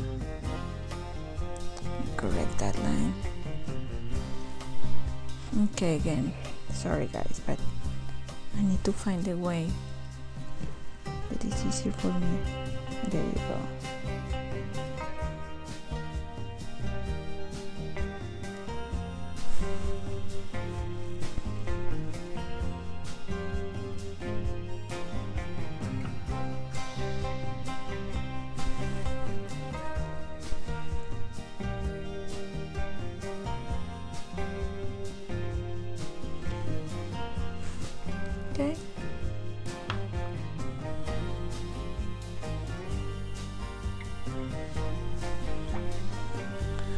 Correct that line. Okay, again, sorry guys, but I need to find a way that is easier for me. There you go. Okay.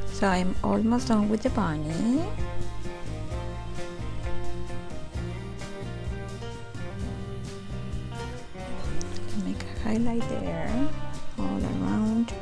So I'm almost done with the bunny. Make a highlight there, all around.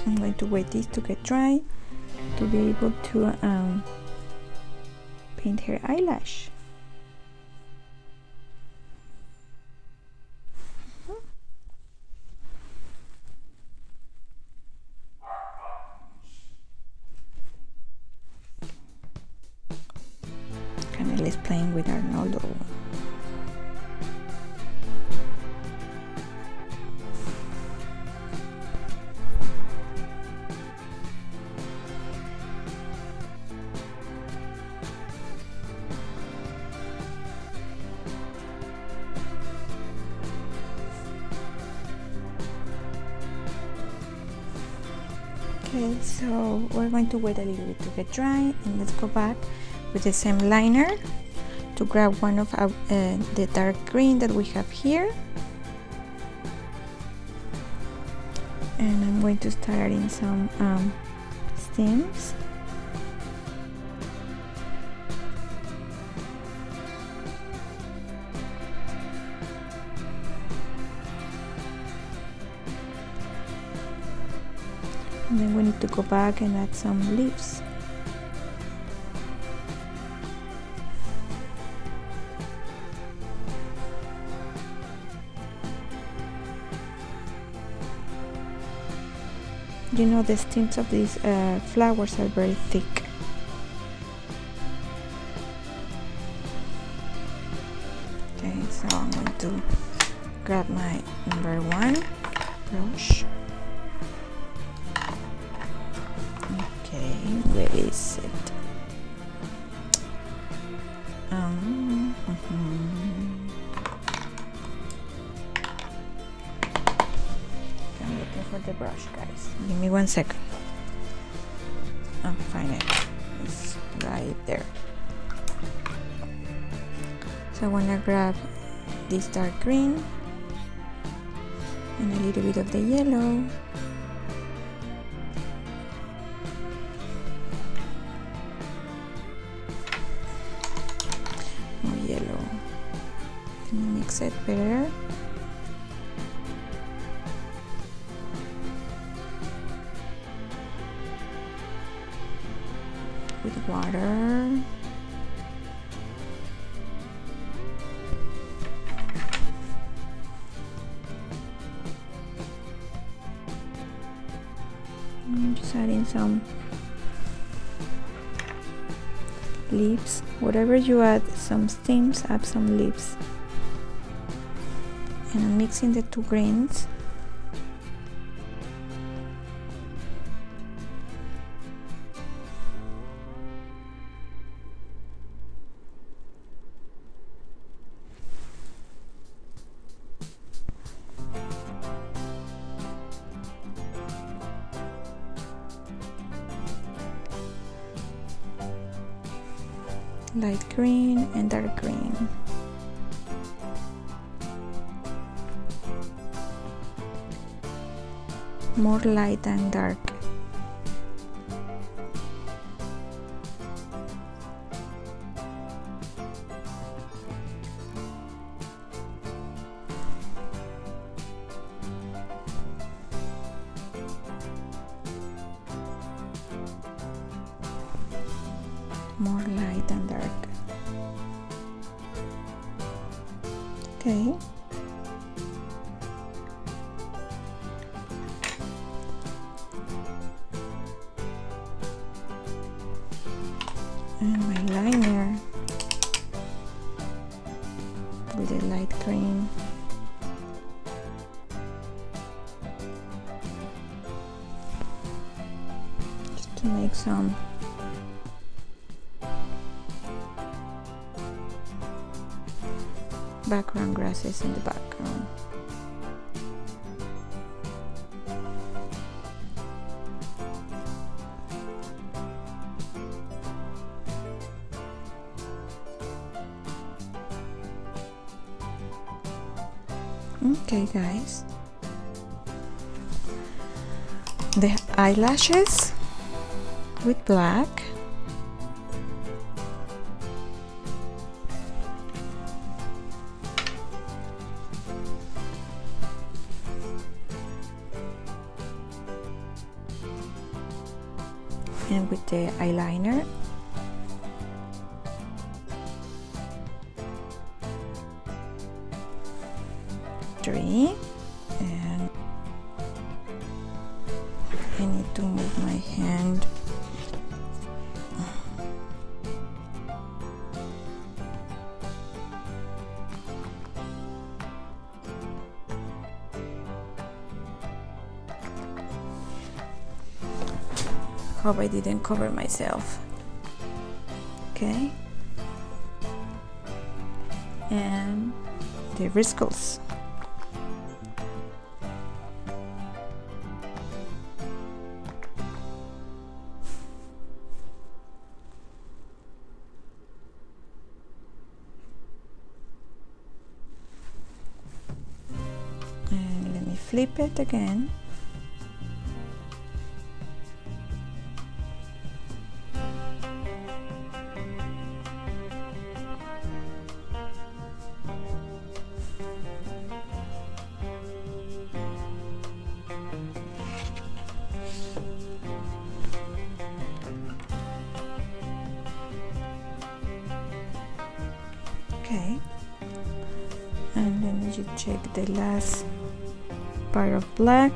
I'm going to wait this to get dry to be able to paint her eyelash. Pernille is playing with Arnoldo. Okay, so we're going to wait a little bit to get dry, and let's go back with the same liner to grab one of our, the dark green that we have here, and I'm going to start adding some stems. And then we need to go back and add some leaves. You know, the stems of these flowers are very thick. Okay, so I'm going to grab my number 1 brush. Okay, where is it? I'm looking for the brush, guys. Give me 1 second. Oh, find it. It's right there. So I want to grab this dark green and a little bit of the yellow. Mix it better. With water. I'm just adding some leaves. Whatever you add, some stems, add some leaves. And I'm mixing the 2 greens light green and dark green. More light than dark. More light than dark. Okay. And my liner with a light green. Just to make some background grasses in the background. Okay guys, the eyelashes with black. And with the eyeliner. Three, and I need to move my hand. Hope I didn't cover myself. Okay, and the wrinkles. And let me flip it again. Okay, and then you check the last part of black.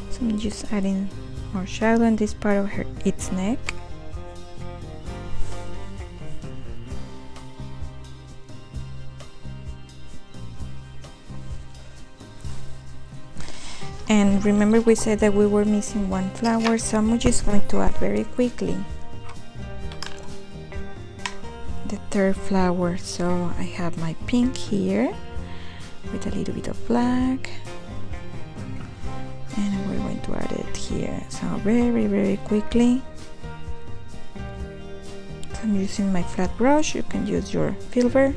So I'm just adding more shadow on this part of its neck. And remember we said that we were missing one flower, so I'm just going to add very quickly the third flower. So I have my pink here with a little bit of black. And we're going to add it here, so very quickly. So I'm using my flat brush, you can use your filbert.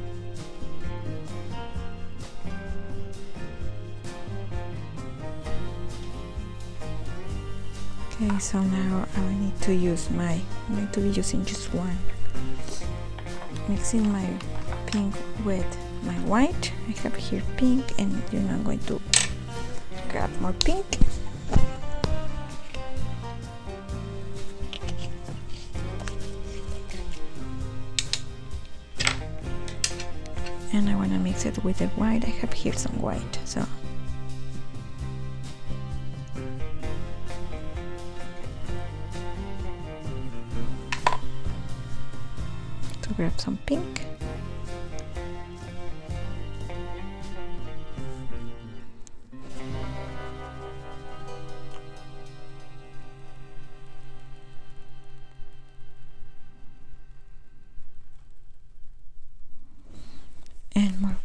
Okay, so now I need to use I'm going to be using just one. Mixing my pink with my white. I have here pink, and you know I'm going to grab more pink. And I want to mix it with the white. I have here some white, so to grab some pink.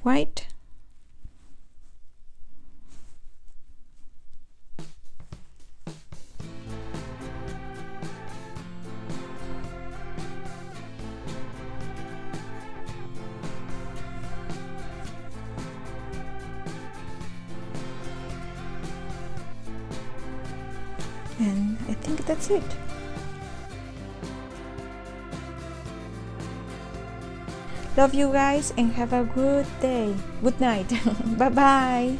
white. And I think that's it. Love you guys and have a good day. Good night. Bye bye.